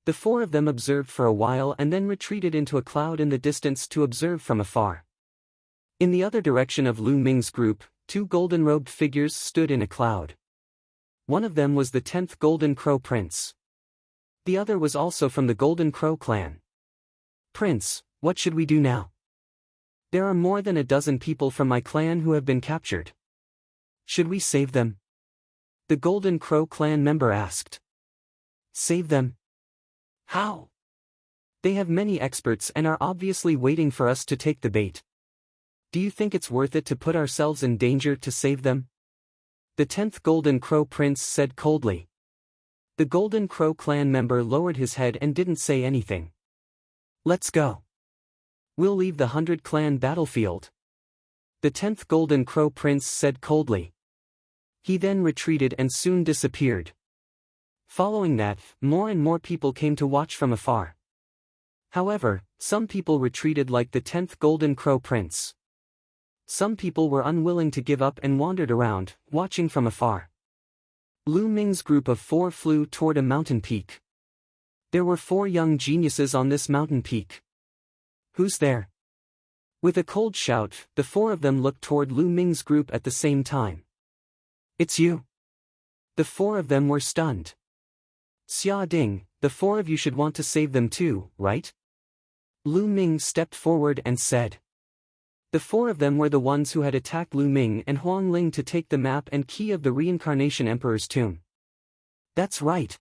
The four of them observed for a while and then retreated into a cloud in the distance to observe from afar. In the other direction of Lu Ming's group, two golden-robed figures stood in a cloud. One of them was the 10th Golden Crow Prince. The other was also from the Golden Crow clan. Prince, what should we do now? There are more than a dozen people from my clan who have been captured. Should we save them? The Golden Crow clan member asked. Save them? How? They have many experts and are obviously waiting for us to take the bait. Do you think it's worth it to put ourselves in danger to save them? The 10th Golden Crow Prince said coldly. The Golden Crow clan member lowered his head and didn't say anything. Let's go. We'll leave the 100 clan battlefield, the 10th Golden Crow Prince said coldly. He then retreated and soon disappeared. Following that, more and more people came to watch from afar. However, some people retreated like the 10th Golden Crow Prince. Some people were unwilling to give up and wandered around, watching from afar. Lu Ming's group of four flew toward a mountain peak. There were four young geniuses on this mountain peak. Who's there? With a cold shout, the four of them looked toward Lu Ming's group at the same time. It's you. The four of them were stunned. Xia Ding, the four of you should want to save them too, right? Lu Ming stepped forward and said. The four of them were the ones who had attacked Lu Ming and Huang Ling to take the map and key of the Reincarnation Emperor's tomb. That's right.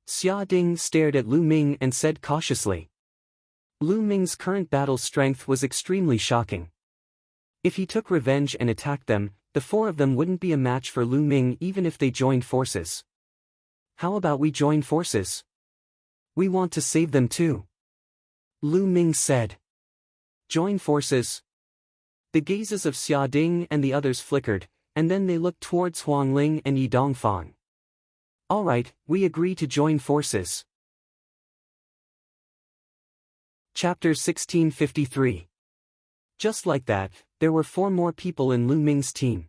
Xia Ding stared at Lu Ming and said cautiously. Lu Ming's current battle strength was extremely shocking. If he took revenge and attacked them, the four of them wouldn't be a match for Lu Ming even if they joined forces. How about we join forces? We want to save them too, Lu Ming said. Join forces? The gazes of Xia Ding and the others flickered, and then they looked towards Huang Ling and Yi Dongfang. All right, we agree to join forces. Chapter 1653. Just like that, there were four more people in Lu Ming's team.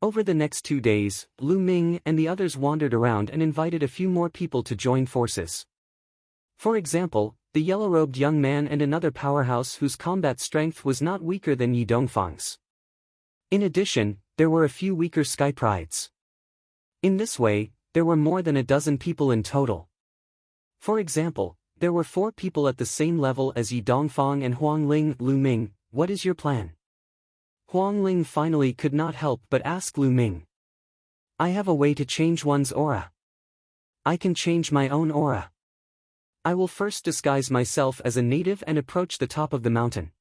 Over the next 2 days, Lu Ming and the others wandered around and invited a few more people to join forces. For example, the yellow-robed young man and another powerhouse whose combat strength was not weaker than Yi Dongfang's. In addition, there were a few weaker sky prides. In this way, there were more than a dozen people in total. For example, there were 4 people at the same level as Yi Dongfang and Huang Ling. Lu Ming, what is your plan? Huang Ling finally could not help but ask Lu Ming. I have a way to change one's aura. I can change my own aura. I will first disguise myself as a native and approach the top of the mountain.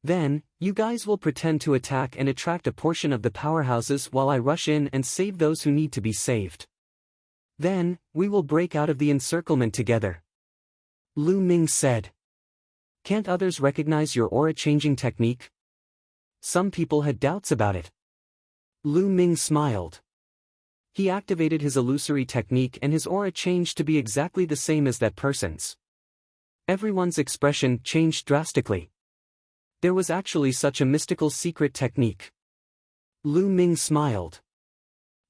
Then, you guys will pretend to attack and attract a portion of the powerhouses while I rush in and save those who need to be saved. Then, we will break out of the encirclement together. Lu Ming said. Can't others recognize your aura-changing technique? Some people had doubts about it. Lu Ming smiled. He activated his illusory technique and his aura changed to be exactly the same as that person's. Everyone's expression changed drastically. There was actually such a mystical secret technique. Lu Ming smiled.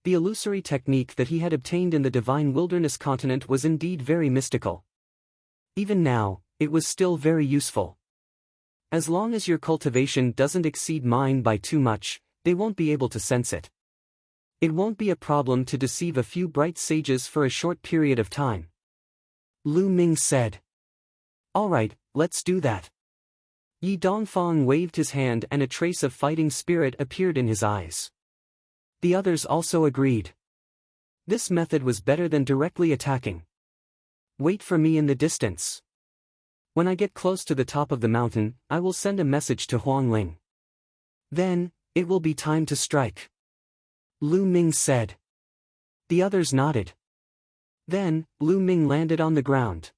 The illusory technique that he had obtained in the Divine Wilderness continent was indeed very mystical. Even now, it was still very useful. As long as your cultivation doesn't exceed mine by too much, they won't be able to sense it. It won't be a problem to deceive a few bright sages for a short period of time. Lu Ming said. All right, let's do that. Yi Dongfang waved his hand and a trace of fighting spirit appeared in his eyes. The others also agreed. This method was better than directly attacking. Wait for me in the distance. When I get close to the top of the mountain, I will send a message to Huang Ling. Then, it will be time to strike. Lu Ming said. The others nodded. Then, Lu Ming landed on the ground.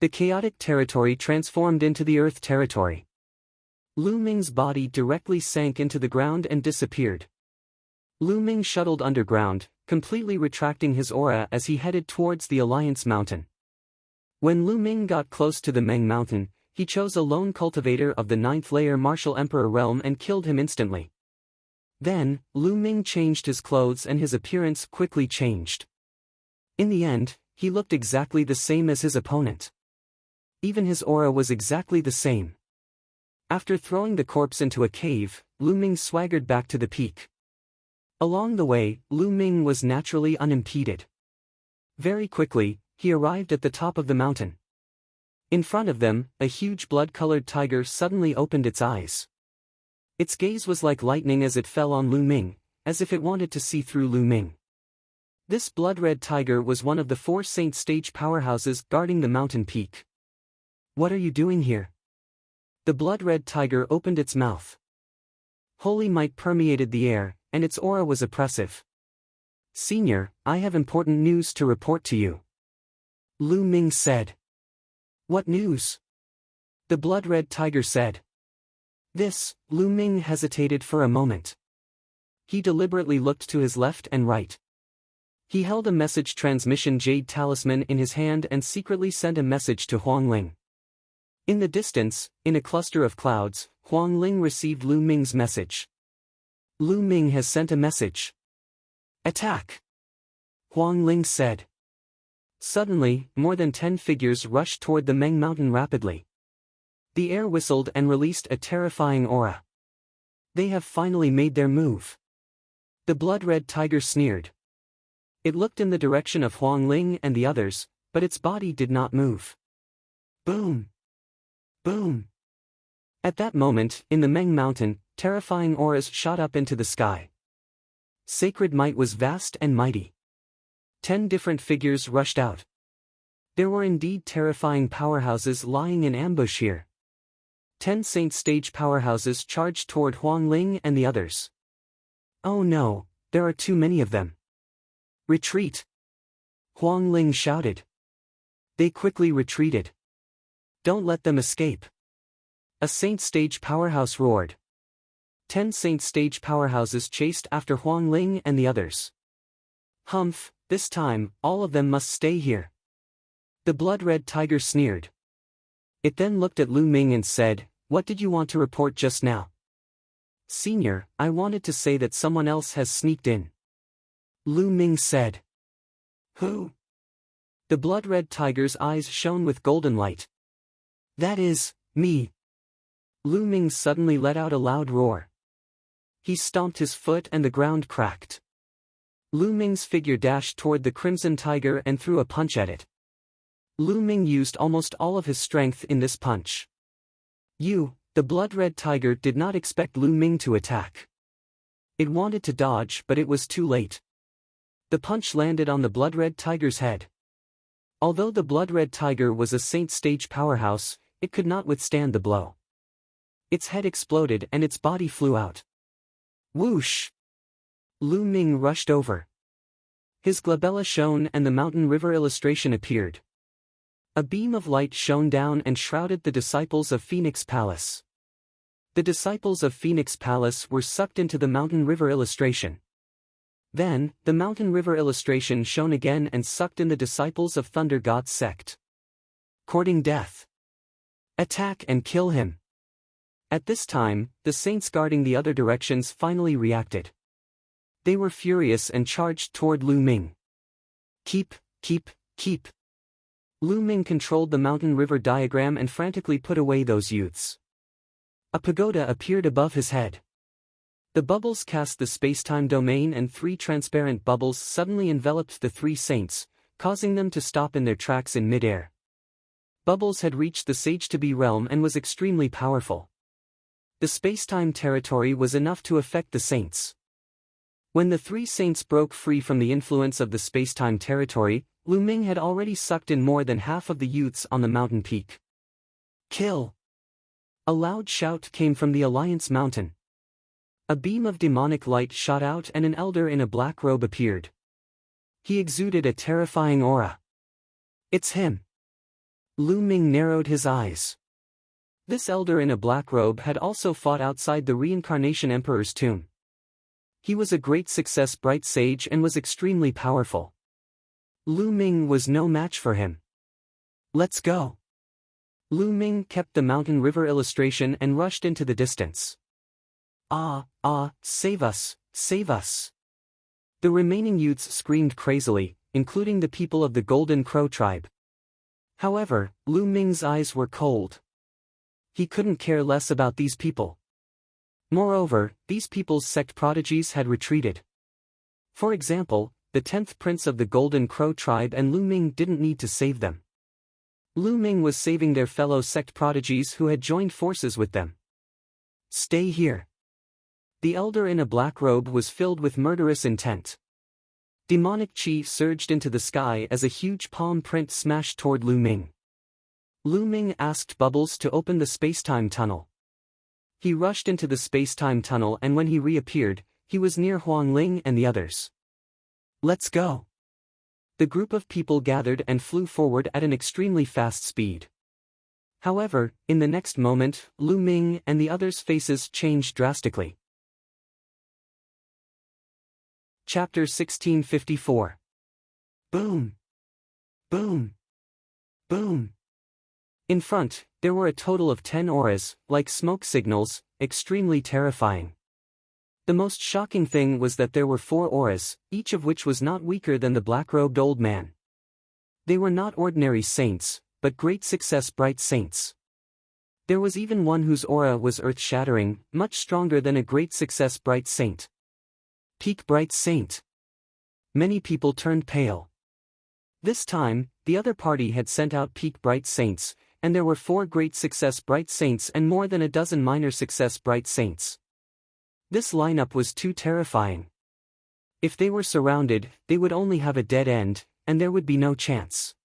The chaotic territory transformed into the earth territory. Lu Ming's body directly sank into the ground and disappeared. Lu Ming shuttled underground, completely retracting his aura as he headed towards the Alliance Mountain. When Lu Ming got close to the Meng Mountain, he chose a lone cultivator of the 9th layer Martial Emperor realm and killed him instantly. Then, Lu Ming changed his clothes and his appearance quickly changed. In the end, he looked exactly the same as his opponent. Even his aura was exactly the same. After throwing the corpse into a cave, Lu Ming swaggered back to the peak. Along the way, Lu Ming was naturally unimpeded. Very quickly, he arrived at the top of the mountain. In front of them, a huge blood-colored tiger suddenly opened its eyes. Its gaze was like lightning as it fell on Lu Ming, as if it wanted to see through Lu Ming. This blood-red tiger was one of the 4 Saint Stage powerhouses guarding the mountain peak. "What are you doing here?" The blood-red tiger opened its mouth. Holy might permeated the air, and its aura was oppressive. "Senior, I have important news to report to you," Lu Ming said. "What news?" the blood-red tiger said. Lu Ming hesitated for a moment. He deliberately looked to his left and right. He held a message transmission jade talisman in his hand and secretly sent a message to Huang Ling. In the distance, in a cluster of clouds, Huang Ling received Lu Ming's message. "Lu Ming has sent a message. Attack!" Huang Ling said. Suddenly, more than 10 figures rushed toward the Meng Mountain rapidly. The air whistled and released a terrifying aura. "They have finally made their move," the blood-red tiger sneered. It looked in the direction of Huang Ling and the others, but its body did not move. Boom! Boom! At that moment, in the Meng Mountain, terrifying auras shot up into the sky. Sacred might was vast and mighty. 10 different figures rushed out. There were indeed terrifying powerhouses lying in ambush here. 10 Saint Stage powerhouses charged toward Huang Ling and the others. "Oh no, there are too many of them. Retreat!" Huang Ling shouted. They quickly retreated. "Don't let them escape!" a Saint Stage powerhouse roared. 10 Saint Stage powerhouses chased after Huang Ling and the others. "Humph, this time, all of them must stay here," the blood-red tiger sneered. It then looked at Lu Ming and said, "What did you want to report just now?" "Senior, I wanted to say that someone else has sneaked in," Lu Ming said. "Who?" The blood-red tiger's eyes shone with golden light. "That is, me." Lu Ming suddenly let out a loud roar. He stomped his foot and the ground cracked. Lu Ming's figure dashed toward the crimson tiger and threw a punch at it. Lu Ming used almost all of his strength in this punch. The blood-red tiger did not expect Lu Ming to attack. It wanted to dodge but it was too late. The punch landed on the blood-red tiger's head. Although the blood-red tiger was a Saint Stage powerhouse, it could not withstand the blow. Its head exploded and its body flew out. Whoosh! Lu Ming rushed over. His glabella shone and the mountain river illustration appeared. A beam of light shone down and shrouded the disciples of Phoenix Palace. The disciples of Phoenix Palace were sucked into the mountain river illustration. Then, the mountain river illustration shone again and sucked in the disciples of Thunder God's sect. Courting death. Attack and kill him. At this time, the saints guarding the other directions finally reacted. They were furious and charged toward Lu Ming. Keep. Lu Ming controlled the mountain river diagram and frantically put away those youths. A pagoda appeared above his head. The bubbles cast the spacetime domain and 3 transparent bubbles suddenly enveloped the 3 saints, causing them to stop in their tracks in midair. Bubbles had reached the Sage-to-Be realm and was extremely powerful. The spacetime territory was enough to affect the saints. When the 3 saints broke free from the influence of the spacetime territory, Lu Ming had already sucked in more than half of the youths on the mountain peak. Kill! A loud shout came from the Alliance Mountain. A beam of demonic light shot out and an elder in a black robe appeared. He exuded a terrifying aura. It's him. Lu Ming narrowed his eyes. This elder in a black robe had also fought outside the Reincarnation Emperor's tomb. He was a great success bright sage and was extremely powerful. Lu Ming was no match for him. Let's go. Lu Ming kept the mountain river illustration and rushed into the distance. Save us, save us. The remaining youths screamed crazily, including the people of the Golden Crow tribe. However, Lu Ming's eyes were cold. He couldn't care less about these people. Moreover, these people's sect prodigies had retreated. For example, the 10th prince of the Golden Crow tribe and Lu Ming didn't need to save them. Lu Ming was saving their fellow sect prodigies who had joined forces with them. Stay here. The elder in a black robe was filled with murderous intent. Demonic chi surged into the sky as a huge palm print smashed toward Lu Ming. Lu Ming asked Bubbles to open the space-time tunnel. He rushed into the space-time tunnel, and when he reappeared, he was near Huang Ling and the others. Let's go. The group of people gathered and flew forward at an extremely fast speed. However, in the next moment, Lu Ming and the others' faces changed drastically. Chapter 1654. Boom! Boom! Boom! In front, there were a total of 10 auras, like smoke signals, extremely terrifying. The most shocking thing was that there were 4 auras, each of which was not weaker than the black-robed old man. They were not ordinary saints, but great success bright saints. There was even one whose aura was earth-shattering, much stronger than a great success bright saint. Peak bright saint. Many people turned pale. This time, the other party had sent out peak bright saints, and there were 4 great success bright saints and more than a dozen minor success bright saints. This lineup was too terrifying. If they were surrounded, they would only have a dead end, and there would be no chance.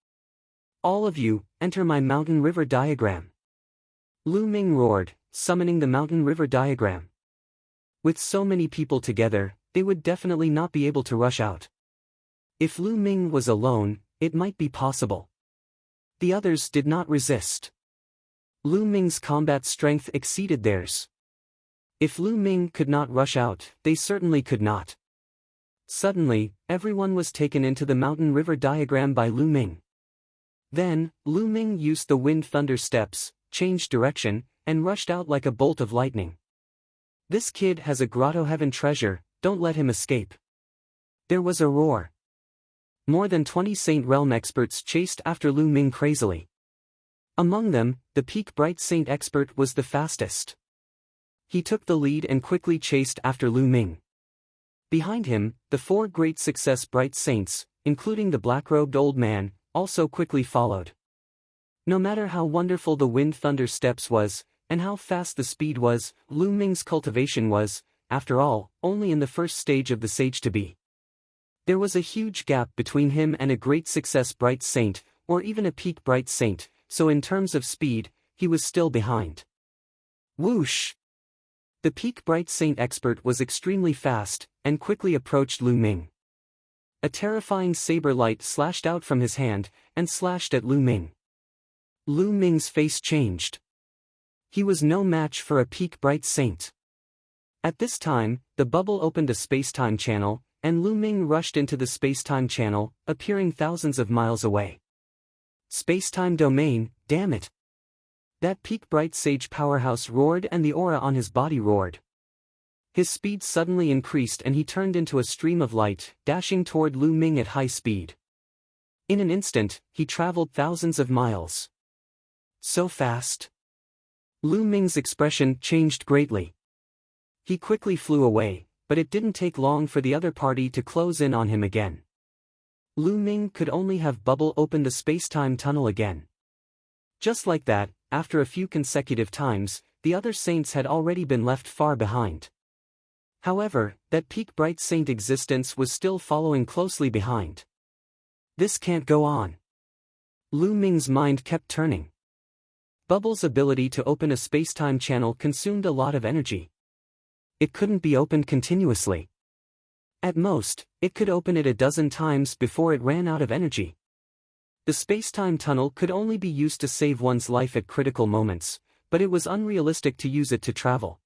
All of you, enter my mountain river diagram. Lu Ming roared, summoning the mountain river diagram. With so many people together, they would definitely not be able to rush out. If Lu Ming was alone, it might be possible. The others did not resist. Lu Ming's combat strength exceeded theirs. If Lu Ming could not rush out, they certainly could not. Suddenly, everyone was taken into the mountain river diagram by Lu Ming. Then, Lu Ming used the wind thunder steps, changed direction, and rushed out like a bolt of lightning. This kid has a grotto heaven treasure, don't let him escape. There was a roar. More than 20 Saint Realm experts chased after Lu Ming crazily. Among them, the peak bright saint expert was the fastest. He took the lead and quickly chased after Lu Ming. Behind him, the 4 great success bright saints, including the black-robed old man, also quickly followed. No matter how wonderful the wind thunder steps was, and how fast the speed was, Lu Ming's cultivation was, after all, only in the first stage of the sage to be. There was a huge gap between him and a great success bright saint, or even a peak bright saint, so in terms of speed, he was still behind. Whoosh! The peak bright saint expert was extremely fast, and quickly approached Lu Ming. A terrifying saber light slashed out from his hand, and slashed at Lu Ming. Lu Ming's face changed. He was no match for a peak bright saint. At this time, the bubble opened a space-time channel, and Lu Ming rushed into the space-time channel, appearing thousands of miles away. Space-time domain, damn it! That peak bright sage powerhouse roared and the aura on his body roared. His speed suddenly increased and he turned into a stream of light, dashing toward Lu Ming at high speed. In an instant, he traveled thousands of miles. So fast. Lu Ming's expression changed greatly. He quickly flew away, but it didn't take long for the other party to close in on him again. Lu Ming could only have Bubble open the space-time tunnel again. Just like that, after a few consecutive times, the other saints had already been left far behind. However, that peak bright saint existence was still following closely behind. This can't go on. Lu Ming's mind kept turning. Bubble's ability to open a space-time channel consumed a lot of energy. It couldn't be opened continuously. At most, it could open it a dozen times before it ran out of energy. The space-time tunnel could only be used to save one's life at critical moments, but it was unrealistic to use it to travel.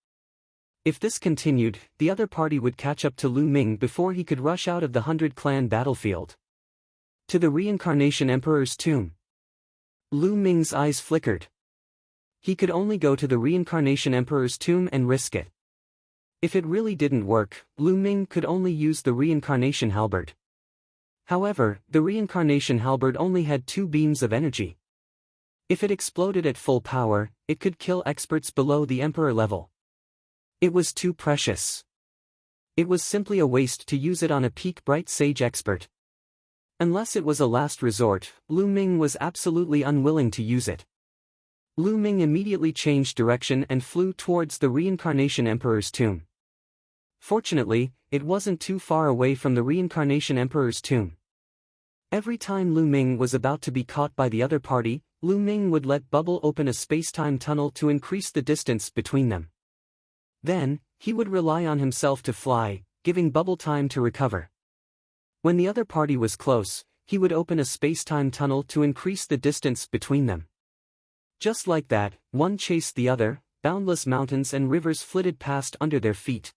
If this continued, the other party would catch up to Lu Ming before he could rush out of the 100-clan battlefield to the Reincarnation Emperor's tomb. Lu Ming's eyes flickered. He could only go to the Reincarnation Emperor's tomb and risk it. If it really didn't work, Lu Ming could only use the Reincarnation Halberd. However, the Reincarnation Halberd only had 2 beams of energy. If it exploded at full power, it could kill experts below the Emperor level. It was too precious. It was simply a waste to use it on a peak bright sage expert. Unless it was a last resort, Lu Ming was absolutely unwilling to use it. Lu Ming immediately changed direction and flew towards the Reincarnation Emperor's tomb. Fortunately, it wasn't too far away from the Reincarnation Emperor's tomb. Every time Lu Ming was about to be caught by the other party, Lu Ming would let Bubble open a space-time tunnel to increase the distance between them. Then, he would rely on himself to fly, giving Bubble time to recover. When the other party was close, he would open a space-time tunnel to increase the distance between them. Just like that, one chased the other, boundless mountains and rivers flitted past under their feet.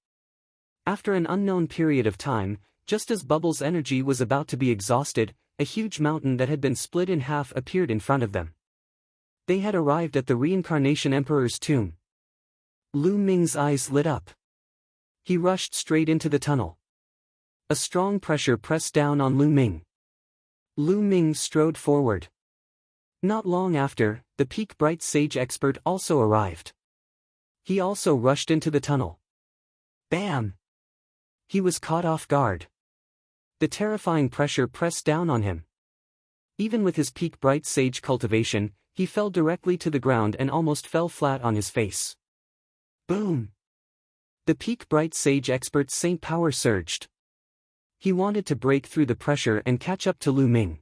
After an unknown period of time, just as Bubble's energy was about to be exhausted, a huge mountain that had been split in half appeared in front of them. They had arrived at the Reincarnation Emperor's tomb. Lu Ming's eyes lit up. He rushed straight into the tunnel. A strong pressure pressed down on Lu Ming. Lu Ming strode forward. Not long after, the peak bright sage expert also arrived. He also rushed into the tunnel. Bam! He was caught off guard. The terrifying pressure pressed down on him. Even with his peak bright sage cultivation, he fell directly to the ground and almost fell flat on his face. Boom! The peak bright sage expert's saint power surged. He wanted to break through the pressure and catch up to Lu Ming.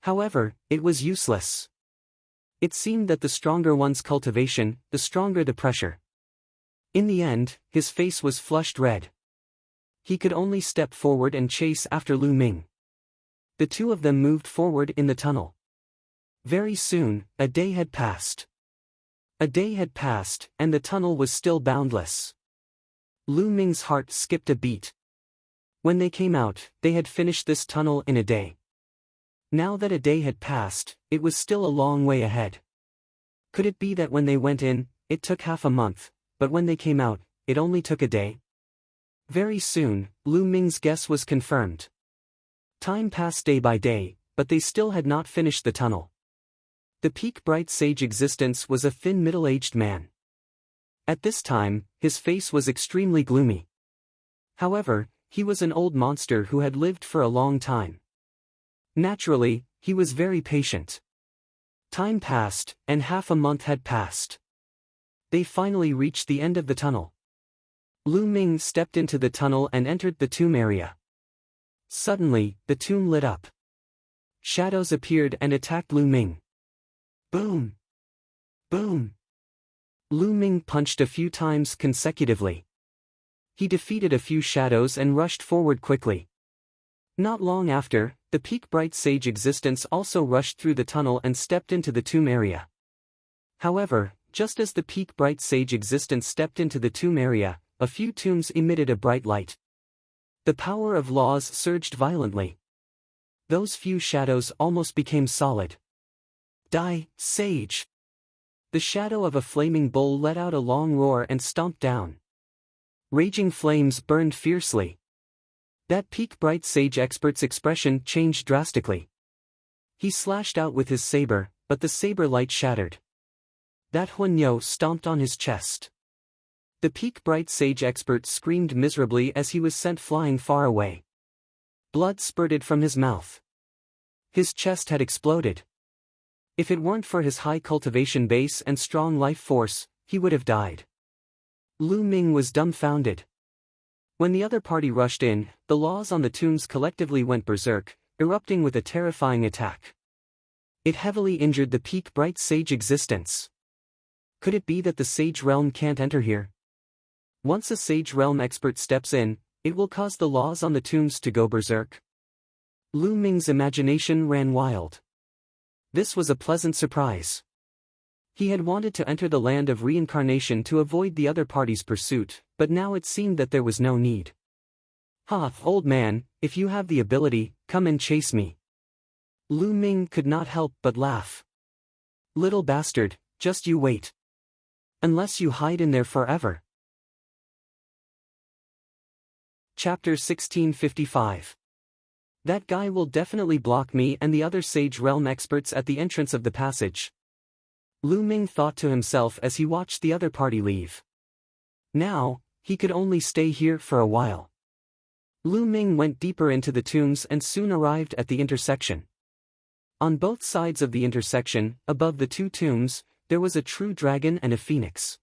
However, it was useless. It seemed that the stronger one's cultivation, the stronger the pressure. In the end, his face was flushed red. He could only step forward and chase after Lu Ming. The two of them moved forward in the tunnel. Very soon, a day had passed. A day had passed, and the tunnel was still boundless. Lu Ming's heart skipped a beat. When they came out, they had finished this tunnel in a day. Now that a day had passed, it was still a long way ahead. Could it be that when they went in, it took half a month, but when they came out, it only took a day? Very soon, Lu Ming's guess was confirmed. Time passed day by day, but they still had not finished the tunnel. The peak bright sage existence was a thin middle-aged man. At this time, his face was extremely gloomy. However, he was an old monster who had lived for a long time. Naturally, he was very patient. Time passed, and half a month had passed. They finally reached the end of the tunnel. Lu Ming stepped into the tunnel and entered the tomb area. Suddenly, the tomb lit up. Shadows appeared and attacked Lu Ming. Boom! Boom! Lu Ming punched a few times consecutively. He defeated a few shadows and rushed forward quickly. Not long after, the peak bright sage existence also rushed through the tunnel and stepped into the tomb area. However, just as the peak bright sage existence stepped into the tomb area, a few tombs emitted a bright light. The power of laws surged violently. Those few shadows almost became solid. Die, sage! The shadow of a flaming bull let out a long roar and stomped down. Raging flames burned fiercely. That peak bright sage expert's expression changed drastically. He slashed out with his saber, but the saber light shattered. That Huanyo stomped on his chest. The peak bright sage expert screamed miserably as he was sent flying far away. Blood spurted from his mouth. His chest had exploded. If it weren't for his high cultivation base and strong life force, he would have died. Lu Ming was dumbfounded. When the other party rushed in, the laws on the tombs collectively went berserk, erupting with a terrifying attack. It heavily injured the peak bright sage existence. Could it be that the sage realm can't enter here? Once a sage realm expert steps in, it will cause the laws on the tombs to go berserk. Lu Ming's imagination ran wild. This was a pleasant surprise. He had wanted to enter the land of reincarnation to avoid the other party's pursuit, but now it seemed that there was no need. "Ha, old man, if you have the ability, come and chase me." Lu Ming could not help but laugh. "Little bastard, just you wait. Unless you hide in there forever." Chapter 1655. That guy will definitely block me and the other Sage Realm experts at the entrance of the passage. Lu Ming thought to himself as he watched the other party leave. Now, he could only stay here for a while. Lu Ming went deeper into the tombs and soon arrived at the intersection. On both sides of the intersection, above the two tombs, there was a true dragon and a phoenix.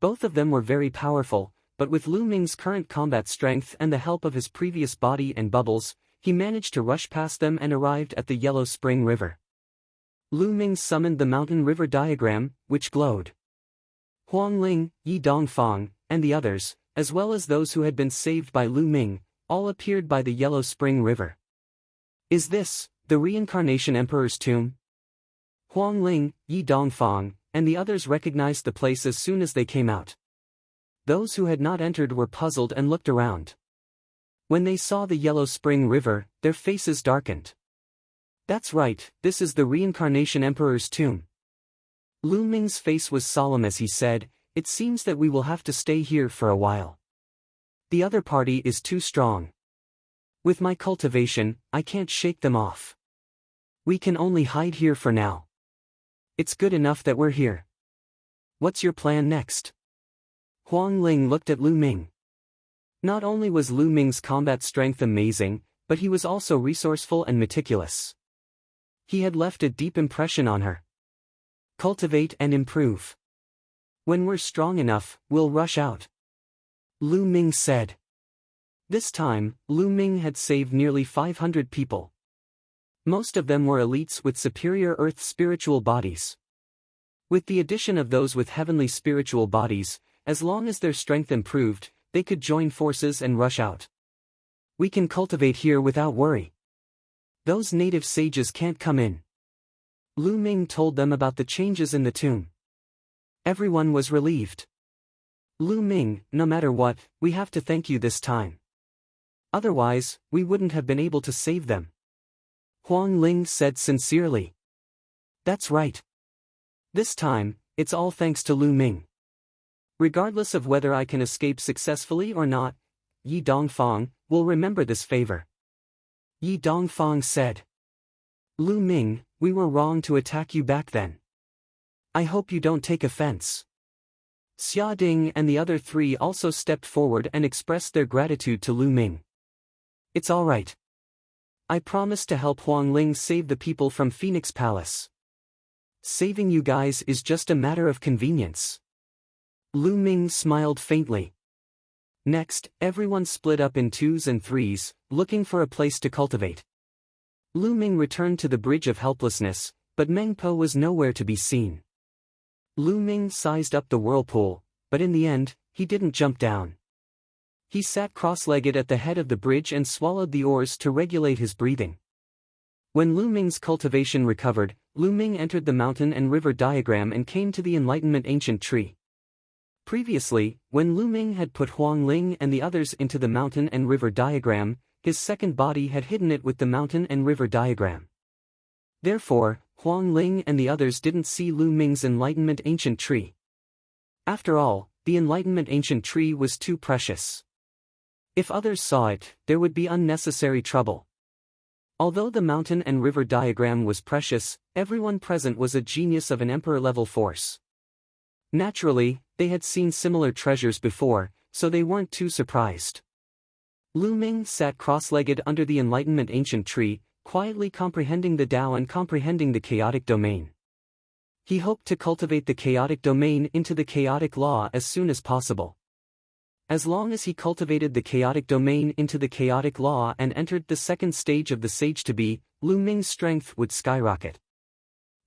Both of them were very powerful, but with Lu Ming's current combat strength and the help of his previous body and bubbles, he managed to rush past them and arrived at the Yellow Spring River. Lu Ming summoned the mountain river diagram, which glowed. Huang Ling, Yi Dongfang, and the others, as well as those who had been saved by Lu Ming, all appeared by the Yellow Spring River. "Is this the Reincarnation Emperor's tomb?" Huang Ling, Yi Dongfang, and the others recognized the place as soon as they came out. Those who had not entered were puzzled and looked around. When they saw the Yellow Spring River, their faces darkened. "That's right, this is the Reincarnation Emperor's tomb." Lu Ming's face was solemn as he said, "It seems that we will have to stay here for a while. The other party is too strong. With my cultivation, I can't shake them off. We can only hide here for now. It's good enough that we're here. What's your plan next?" Huang Ling looked at Lu Ming. Not only was Lu Ming's combat strength amazing, but he was also resourceful and meticulous. He had left a deep impression on her. "Cultivate and improve. When we're strong enough, we'll rush out," Lu Ming said. This time, Lu Ming had saved nearly 500 people. Most of them were elites with superior earth spiritual bodies. With the addition of those with heavenly spiritual bodies, as long as their strength improved, they could join forces and rush out. "We can cultivate here without worry. Those native sages can't come in." Lu Ming told them about the changes in the tomb. Everyone was relieved. "Lu Ming, no matter what, we have to thank you this time. Otherwise, we wouldn't have been able to save them," Huang Ling said sincerely. "That's right. This time, it's all thanks to Lu Ming. Regardless of whether I can escape successfully or not, Yi Dongfang will remember this favor." Yi Dongfang said. "Lu Ming, we were wrong to attack you back then. I hope you don't take offense." Xia Ding and the other three also stepped forward and expressed their gratitude to Lu Ming. "It's all right. I promise to help Huang Ling save the people from Phoenix Palace. Saving you guys is just a matter of convenience." Lu Ming smiled faintly. Next, everyone split up in twos and threes, looking for a place to cultivate. Lu Ming returned to the Bridge of Helplessness, but Meng Po was nowhere to be seen. Lu Ming sized up the whirlpool, but in the end, he didn't jump down. He sat cross-legged at the head of the bridge and swallowed the oars to regulate his breathing. When Lu Ming's cultivation recovered, Lu Ming entered the mountain and river diagram and came to the Enlightenment Ancient Tree. Previously, when Lu Ming had put Huang Ling and the others into the mountain and river diagram, his second body had hidden it with the mountain and river diagram. Therefore, Huang Ling and the others didn't see Lu Ming's Enlightenment Ancient Tree. After all, the Enlightenment Ancient Tree was too precious. If others saw it, there would be unnecessary trouble. Although the mountain and river diagram was precious, everyone present was a genius of an emperor-level force. Naturally, they had seen similar treasures before, so they weren't too surprised. Lu Ming sat cross-legged under the Enlightenment Ancient Tree, quietly comprehending the Tao and comprehending the chaotic domain. He hoped to cultivate the chaotic domain into the chaotic law as soon as possible. As long as he cultivated the chaotic domain into the chaotic law and entered the second stage of the Sage to Be, Lu Ming's strength would skyrocket.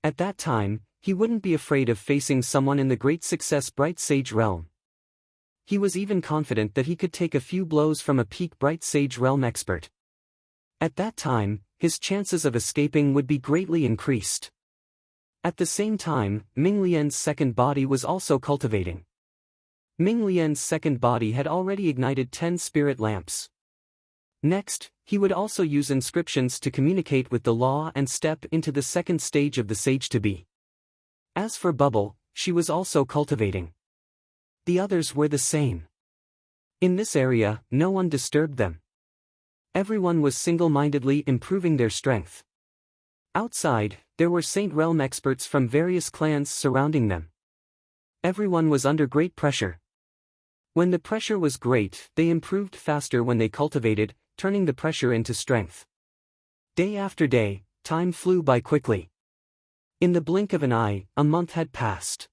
At that time, he wouldn't be afraid of facing someone in the Great Success Bright Sage realm. He was even confident that he could take a few blows from a peak Bright Sage realm expert. At that time, his chances of escaping would be greatly increased. At the same time, Ming Lian's second body was also cultivating. Ming Lian's second body had already ignited 10 spirit lamps. Next, he would also use inscriptions to communicate with the law and step into the second stage of the sage-to-be. As for Bubble, she was also cultivating. The others were the same. In this area, no one disturbed them. Everyone was single-mindedly improving their strength. Outside, there were Saint Realm experts from various clans surrounding them. Everyone was under great pressure. When the pressure was great, they improved faster when they cultivated, turning the pressure into strength. Day after day, time flew by quickly. In the blink of an eye, a month had passed.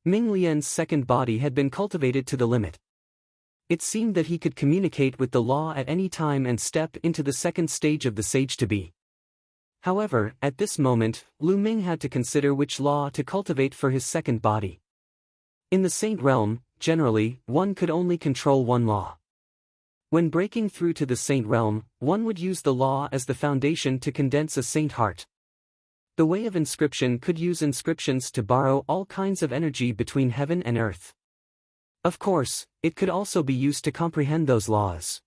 Ming Lian's second body had been cultivated to the limit. It seemed that he could communicate with the law at any time and step into the second stage of the sage-to-be. However, at this moment, Lu Ming had to consider which law to cultivate for his second body. In the Saint Realm, generally, one could only control one law. When breaking through to the Saint Realm, one would use the law as the foundation to condense a saint heart. The way of inscription could use inscriptions to borrow all kinds of energy between heaven and earth. Of course, it could also be used to comprehend those laws.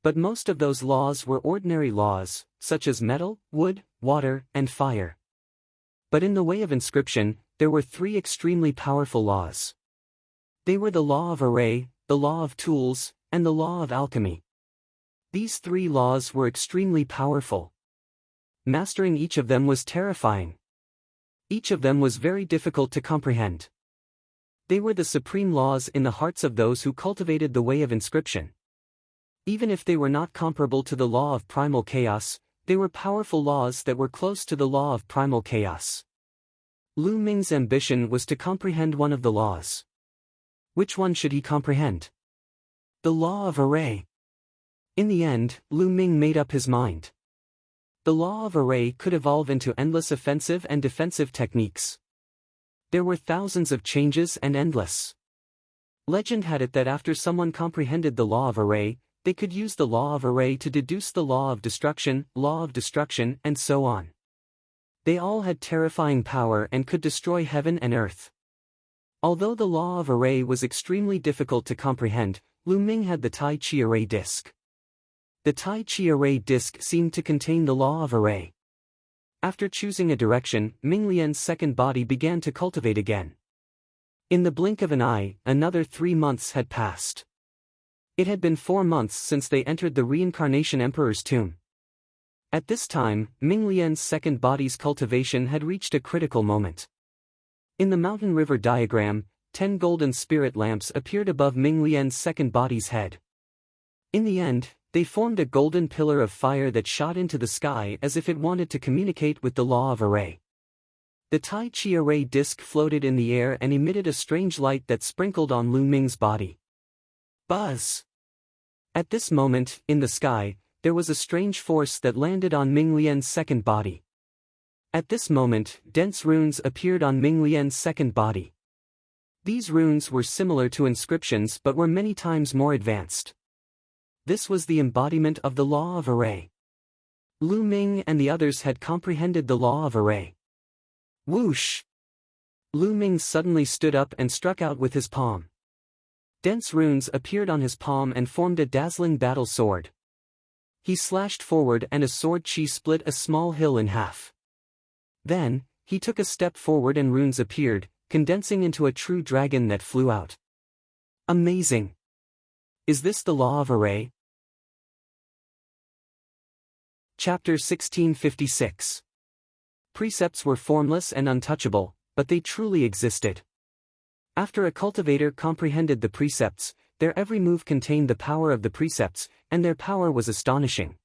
But most of those laws were ordinary laws, such as metal, wood, water, and fire. But in the way of inscription, there were 3 extremely powerful laws. They were the law of array, the law of tools, and the law of alchemy. These 3 laws were extremely powerful. Mastering each of them was terrifying. Each of them was very difficult to comprehend. They were the supreme laws in the hearts of those who cultivated the way of inscription. Even if they were not comparable to the law of primal chaos, they were powerful laws that were close to the law of primal chaos. Lu Ming's ambition was to comprehend one of the laws. Which one should he comprehend? The law of array. In the end, Lu Ming made up his mind. The law of array could evolve into endless offensive and defensive techniques. There were thousands of changes and endless. Legend had it that after someone comprehended the law of array, they could use the law of array to deduce the law of destruction, and so on. They all had terrifying power and could destroy heaven and earth. Although the law of array was extremely difficult to comprehend, Lu Ming had the Tai Chi array disc. The Tai Chi array disc seemed to contain the law of array. After choosing a direction, Ming Lian's second body began to cultivate again. In the blink of an eye, another 3 months had passed. It had been 4 months since they entered the reincarnation emperor's tomb. At this time, Ming Lian's second body's cultivation had reached a critical moment. In the mountain river diagram, 10 golden spirit lamps appeared above Ming Lian's second body's head. In the end, they formed a golden pillar of fire that shot into the sky as if it wanted to communicate with the law of array. The Tai Chi array disc floated in the air and emitted a strange light that sprinkled on Lu Ming's body. Buzz! At this moment, in the sky, there was a strange force that landed on Ming Lian's second body. At this moment, dense runes appeared on Ming Lian's second body. These runes were similar to inscriptions but were many times more advanced. This was the embodiment of the law of array. Lu Ming and the others had comprehended the law of array. Whoosh! Lu Ming suddenly stood up and struck out with his palm. Dense runes appeared on his palm and formed a dazzling battle sword. He slashed forward and a sword chi split a small hill in half. Then, he took a step forward and runes appeared, condensing into a true dragon that flew out. Amazing! Is this the law of array? Chapter 1656. Precepts were formless and untouchable, but they truly existed. After a cultivator comprehended the precepts, their every move contained the power of the precepts, and their power was astonishing.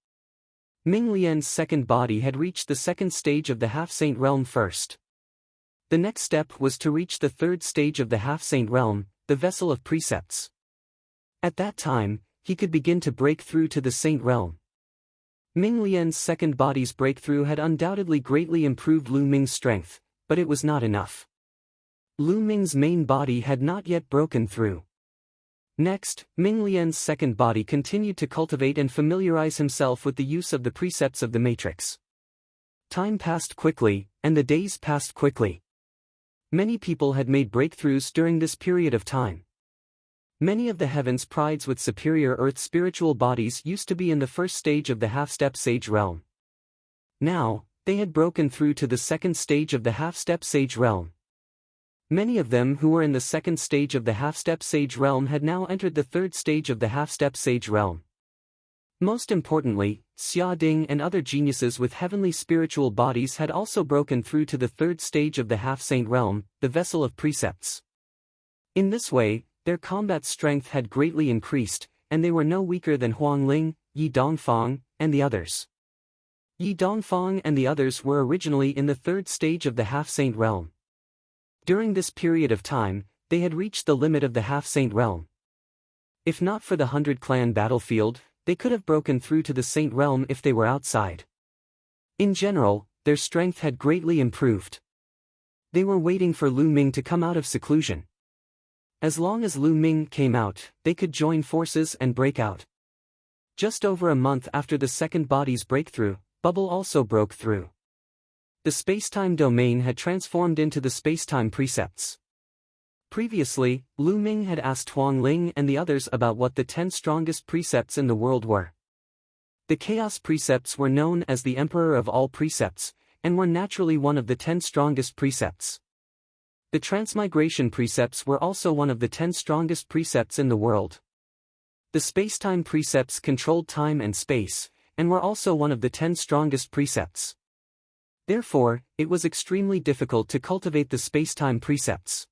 Ming Lian's second body had reached the second stage of the half-saint realm first. The next step was to reach the third stage of the half-saint realm, the vessel of precepts. At that time, he could begin to break through to the saint realm. Ming Lian's second body's breakthrough had undoubtedly greatly improved Lu Ming's strength, but it was not enough. Lu Ming's main body had not yet broken through. Next, Ming Lian's second body continued to cultivate and familiarize himself with the use of the precepts of the matrix. Time passed quickly, and the days passed quickly. Many people had made breakthroughs during this period of time. Many of the heavens prides with superior earth spiritual bodies used to be in the first stage of the half-step sage realm. Now, they had broken through to the second stage of the half-step sage realm. Many of them who were in the second stage of the half-step sage realm had now entered the third stage of the half-step sage realm. Most importantly, Xia Ding and other geniuses with heavenly spiritual bodies had also broken through to the third stage of the half-saint realm, the vessel of precepts. In this way, their combat strength had greatly increased, and they were no weaker than Huang Ling, Yi Dongfang, and the others. Yi Dongfang and the others were originally in the third stage of the half-saint realm. During this period of time, they had reached the limit of the half-saint realm. If not for the 100-clan battlefield, they could have broken through to the saint realm if they were outside. In general, their strength had greatly improved. They were waiting for Lu Ming to come out of seclusion. As long as Lu Ming came out, they could join forces and break out. Just over a month after the second body's breakthrough, Bubble also broke through. The spacetime domain had transformed into the spacetime precepts. Previously, Lu Ming had asked Huang Ling and the others about what the 10 strongest precepts in the world were. The chaos precepts were known as the emperor of all precepts, and were naturally one of the 10 strongest precepts. The transmigration precepts were also one of the 10 strongest precepts in the world. The spacetime precepts controlled time and space, and were also one of the 10 strongest precepts. Therefore, it was extremely difficult to cultivate the spacetime precepts.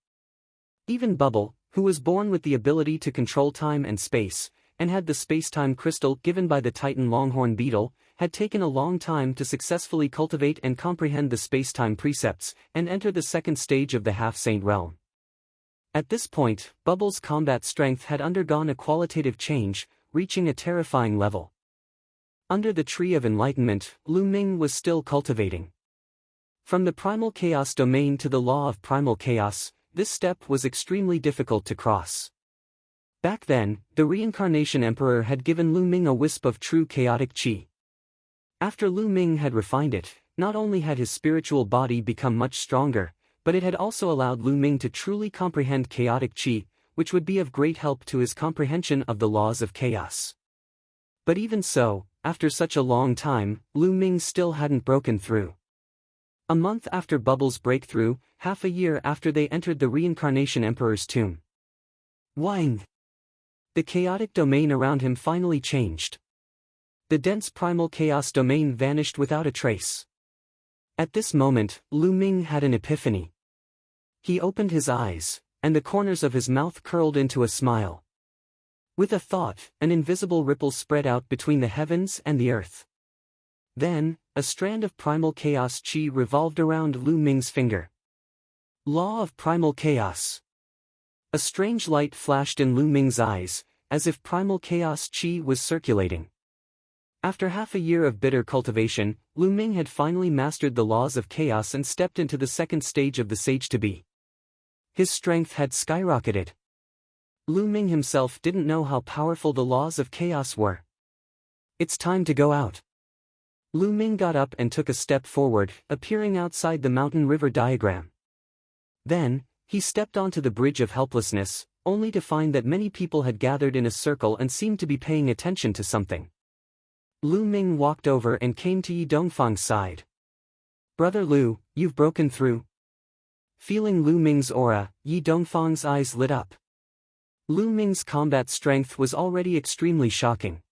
Even Bubble, who was born with the ability to control time and space, and had the spacetime crystal given by the Titan Longhorn Beetle, had taken a long time to successfully cultivate and comprehend the spacetime precepts, and enter the second stage of the half-saint realm. At this point, Bubble's combat strength had undergone a qualitative change, reaching a terrifying level. Under the Tree of Enlightenment, Lu Ming was still cultivating. From the primal chaos domain to the law of primal chaos, this step was extremely difficult to cross. Back then, the Reincarnation Emperor had given Lu Ming a wisp of true chaotic qi. After Lu Ming had refined it, not only had his spiritual body become much stronger, but it had also allowed Lu Ming to truly comprehend chaotic qi, which would be of great help to his comprehension of the laws of chaos. But even so, after such a long time, Lu Ming still hadn't broken through. A month after Bubble's breakthrough, half a year after they entered the Reincarnation Emperor's tomb. Wang! The chaotic domain around him finally changed. The dense primal chaos domain vanished without a trace. At this moment, Lu Ming had an epiphany. He opened his eyes, and the corners of his mouth curled into a smile. With a thought, an invisible ripple spread out between the heavens and the earth. Then, a strand of primal chaos qi revolved around Lu Ming's finger. Law of primal chaos. A strange light flashed in Lu Ming's eyes, as if primal chaos qi was circulating. After half a year of bitter cultivation, Lu Ming had finally mastered the laws of chaos and stepped into the second stage of the sage-to-be. His strength had skyrocketed. Lu Ming himself didn't know how powerful the laws of chaos were. It's time to go out. Lu Ming got up and took a step forward, appearing outside the mountain-river diagram. Then, he stepped onto the bridge of helplessness, only to find that many people had gathered in a circle and seemed to be paying attention to something. Lu Ming walked over and came to Yi Dongfang's side. "Brother Lu, you've broken through." Feeling Lu Ming's aura, Yi Dongfang's eyes lit up. Lu Ming's combat strength was already extremely shocking.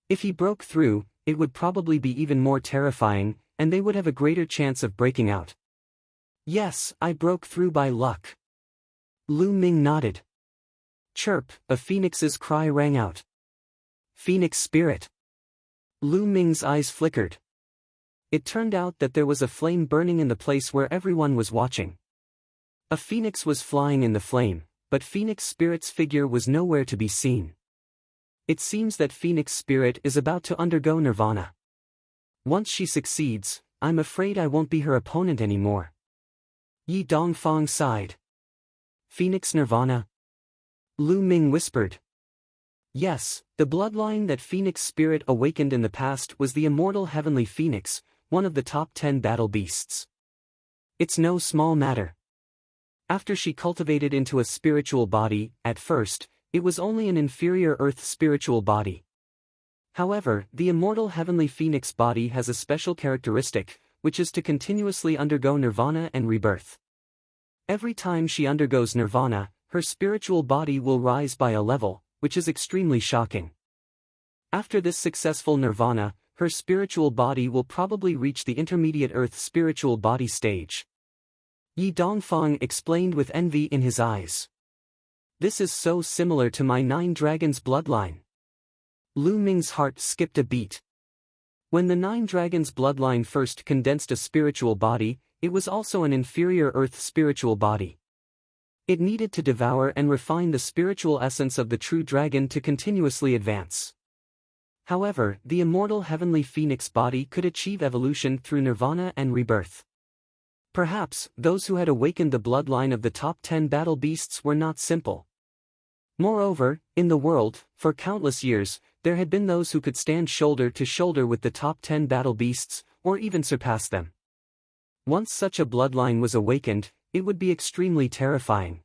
If he broke through, it would probably be even more terrifying, and they would have a greater chance of breaking out. "Yes, I broke through by luck." Lu Ming nodded. Chirp, a phoenix's cry rang out. "Phoenix spirit." Lu Ming's eyes flickered. It turned out that there was a flame burning in the place where everyone was watching. A phoenix was flying in the flame, but Phoenix Spirit's figure was nowhere to be seen. It seems that Phoenix Spirit is about to undergo nirvana. Once she succeeds, I'm afraid I won't be her opponent anymore. Yi Dongfang sighed. Phoenix Nirvana? Lu Ming whispered. Yes, the bloodline that Phoenix Spirit awakened in the past was the immortal heavenly phoenix, one of the top 10 battle beasts. It's no small matter. After she cultivated into a spiritual body, at first, it was only an inferior earth spiritual body. However, the immortal heavenly phoenix body has a special characteristic, which is to continuously undergo nirvana and rebirth. Every time she undergoes nirvana, her spiritual body will rise by a level, which is extremely shocking. After this successful nirvana, her spiritual body will probably reach the intermediate earth spiritual body stage. Yi Dongfang explained with envy in his eyes. This is so similar to my 9 dragons bloodline. Lu Ming's heart skipped a beat. When the 9 dragons bloodline first condensed a spiritual body, it was also an inferior earth spiritual body. It needed to devour and refine the spiritual essence of the true dragon to continuously advance. However, the immortal heavenly phoenix body could achieve evolution through nirvana and rebirth. Perhaps, those who had awakened the bloodline of the top 10 battle beasts were not simple. Moreover, in the world, for countless years, there had been those who could stand shoulder to shoulder with the top 10 battle beasts, or even surpass them. Once such a bloodline was awakened, it would be extremely terrifying.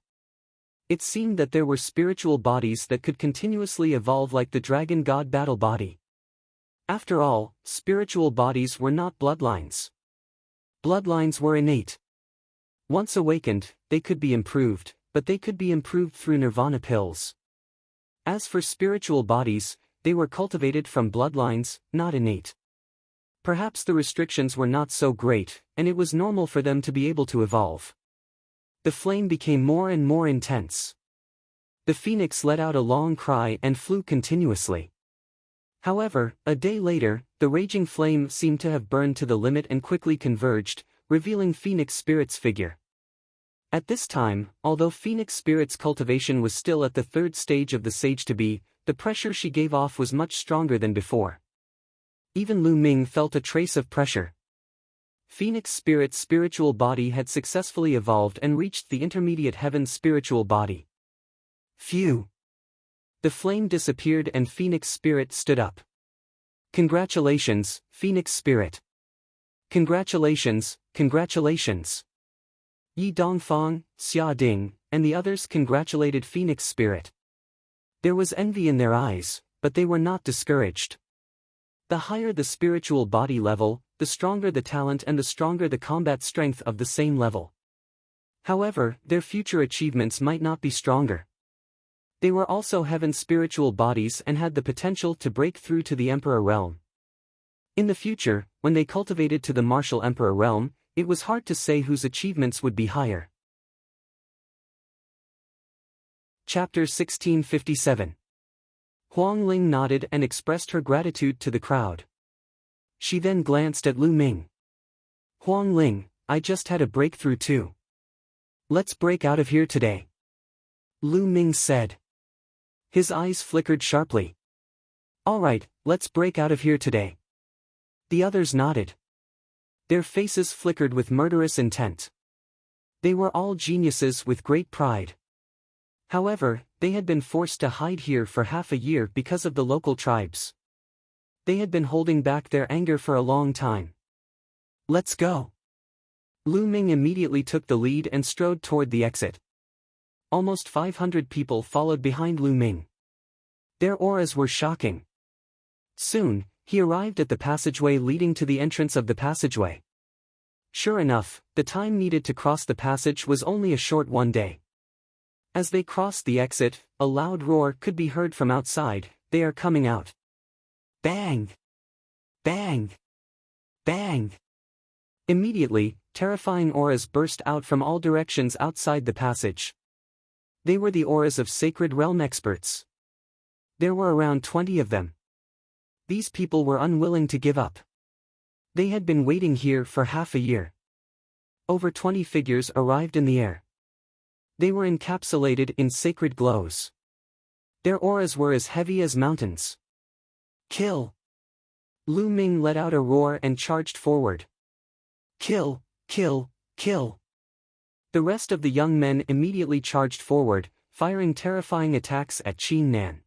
It seemed that there were spiritual bodies that could continuously evolve like the dragon god battle body. After all, spiritual bodies were not bloodlines. Bloodlines were innate. Once awakened, they could be improved, but they could be improved through nirvana pills. As for spiritual bodies, they were cultivated from bloodlines, not innate. Perhaps the restrictions were not so great, and it was normal for them to be able to evolve. The flame became more and more intense. The phoenix let out a long cry and flew continuously. However, a day later, the raging flame seemed to have burned to the limit and quickly converged, revealing Phoenix Spirit's figure. At this time, although Phoenix Spirit's cultivation was still at the 3rd stage of the sage-to-be, the pressure she gave off was much stronger than before. Even Lu Ming felt a trace of pressure. Phoenix Spirit's spiritual body had successfully evolved and reached the intermediate heaven's spiritual body. Phew! The flame disappeared and Phoenix Spirit stood up. Congratulations, Phoenix Spirit. Congratulations, congratulations. Yi Dongfang, Xia Ding, and the others congratulated Phoenix Spirit. There was envy in their eyes, but they were not discouraged. The higher the spiritual body level, the stronger the talent and the stronger the combat strength of the same level. However, their future achievements might not be stronger. They were also heaven's spiritual bodies and had the potential to break through to the Emperor realm. In the future, when they cultivated to the martial Emperor realm, it was hard to say whose achievements would be higher. Chapter 1657. Huang Ling nodded and expressed her gratitude to the crowd. She then glanced at Lu Ming. Huang Ling, I just had a breakthrough too. Let's break out of here today. Lu Ming said. His eyes flickered sharply. All right, let's break out of here today. The others nodded. Their faces flickered with murderous intent. They were all geniuses with great pride. However, they had been forced to hide here for half a year because of the local tribes. They had been holding back their anger for a long time. Let's go. Lu Ming immediately took the lead and strode toward the exit. Almost 500 people followed behind Lu Ming. Their auras were shocking. Soon, he arrived at the passageway leading to the entrance of the passageway. Sure enough, the time needed to cross the passage was only a short one day. As they crossed the exit, a loud roar could be heard from outside. They are coming out. Bang! Bang! Bang! Immediately, terrifying auras burst out from all directions outside the passage. They were the auras of Sacred Realm experts. There were around 20 of them. These people were unwilling to give up. They had been waiting here for half a year. Over 20 figures arrived in the air. They were encapsulated in sacred glows. Their auras were as heavy as mountains. Kill! Lu Ming let out a roar and charged forward. Kill, kill, kill! The rest of the young men immediately charged forward, firing terrifying attacks at Qin Nan.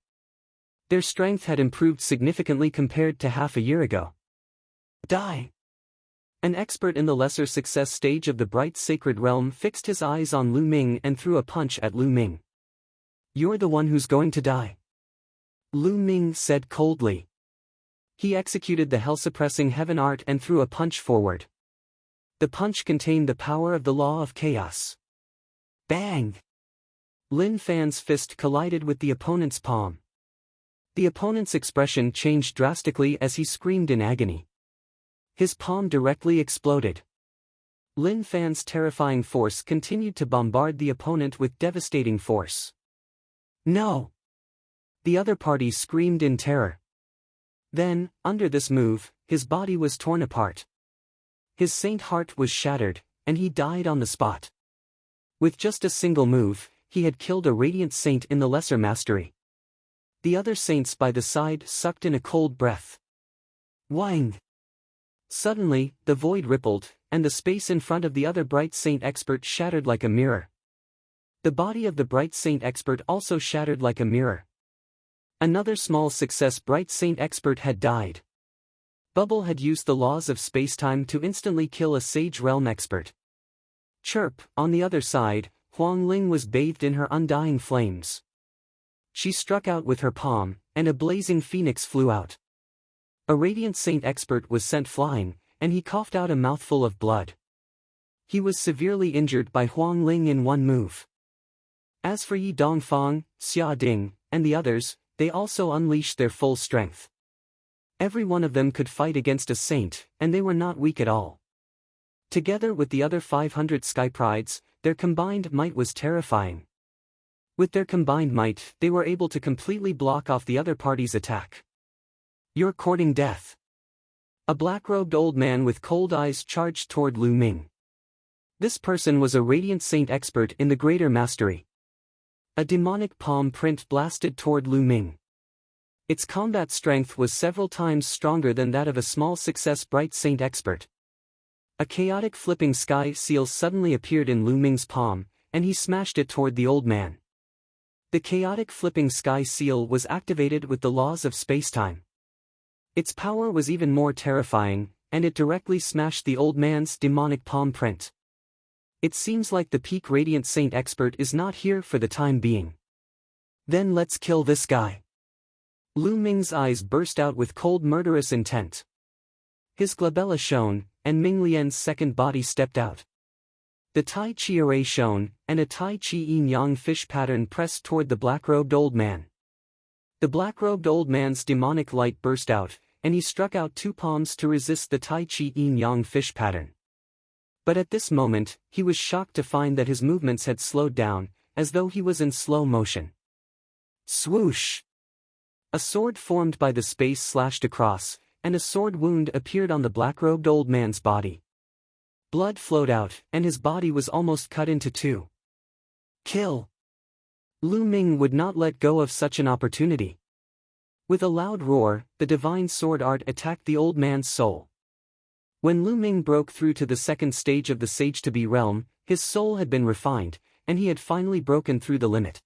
Their strength had improved significantly compared to half a year ago. Die! An expert in the lesser success stage of the bright sacred realm fixed his eyes on Lu Ming and threw a punch at Lu Ming. "You're the one who's going to die," Lu Ming said coldly. He executed the hell-suppressing heaven art and threw a punch forward. The punch contained the power of the law of chaos. Bang! Lin Fan's fist collided with the opponent's palm. The opponent's expression changed drastically as he screamed in agony. His palm directly exploded. Lin Fan's terrifying force continued to bombard the opponent with devastating force. "No!" The other party screamed in terror. Then, under this move, his body was torn apart. His saint heart was shattered, and he died on the spot. With just a single move, he had killed a radiant saint in the lesser mastery. The other saints by the side sucked in a cold breath. Wang! Suddenly, the void rippled, and the space in front of the other bright saint expert shattered like a mirror. The body of the bright saint expert also shattered like a mirror. Another small success bright saint expert had died. Bubble had used the laws of spacetime to instantly kill a sage realm expert. Chirp, on the other side, Huang Ling was bathed in her undying flames. She struck out with her palm, and a blazing phoenix flew out. A radiant saint expert was sent flying, and he coughed out a mouthful of blood. He was severely injured by Huang Ling in one move. As for Yi Dongfang, Xia Ding, and the others, they also unleashed their full strength. Every one of them could fight against a saint, and they were not weak at all. Together with the other 500 Sky Prides, their combined might was terrifying. With their combined might, they were able to completely block off the other party's attack. "You're courting death." A black-robed old man with cold eyes charged toward Lu Ming. This person was a radiant saint expert in the greater mastery. A demonic palm print blasted toward Lu Ming. Its combat strength was several times stronger than that of a small success bright saint expert. A chaotic flipping sky seal suddenly appeared in Lu Ming's palm, and he smashed it toward the old man. The chaotic flipping sky seal was activated with the laws of spacetime. Its power was even more terrifying, and it directly smashed the old man's demonic palm print. It seems like the peak radiant saint expert is not here for the time being. Then let's kill this guy. Lu Ming's eyes burst out with cold murderous intent. His glabella shone, and Ming Lian's second body stepped out. The Tai Chi array shone, and a Tai Chi yin-yang fish pattern pressed toward the black-robed old man. The black-robed old man's demonic light burst out, and he struck out two palms to resist the Tai Chi yin-yang fish pattern. But at this moment, he was shocked to find that his movements had slowed down, as though he was in slow motion. Swoosh! A sword formed by the space slashed across, and a sword wound appeared on the black-robed old man's body. Blood flowed out, and his body was almost cut into two. Kill! Lu Ming would not let go of such an opportunity. With a loud roar, the divine sword art attacked the old man's soul. When Lu Ming broke through to the second stage of the Sage-to-Be realm, his soul had been refined, and he had finally broken through the limit.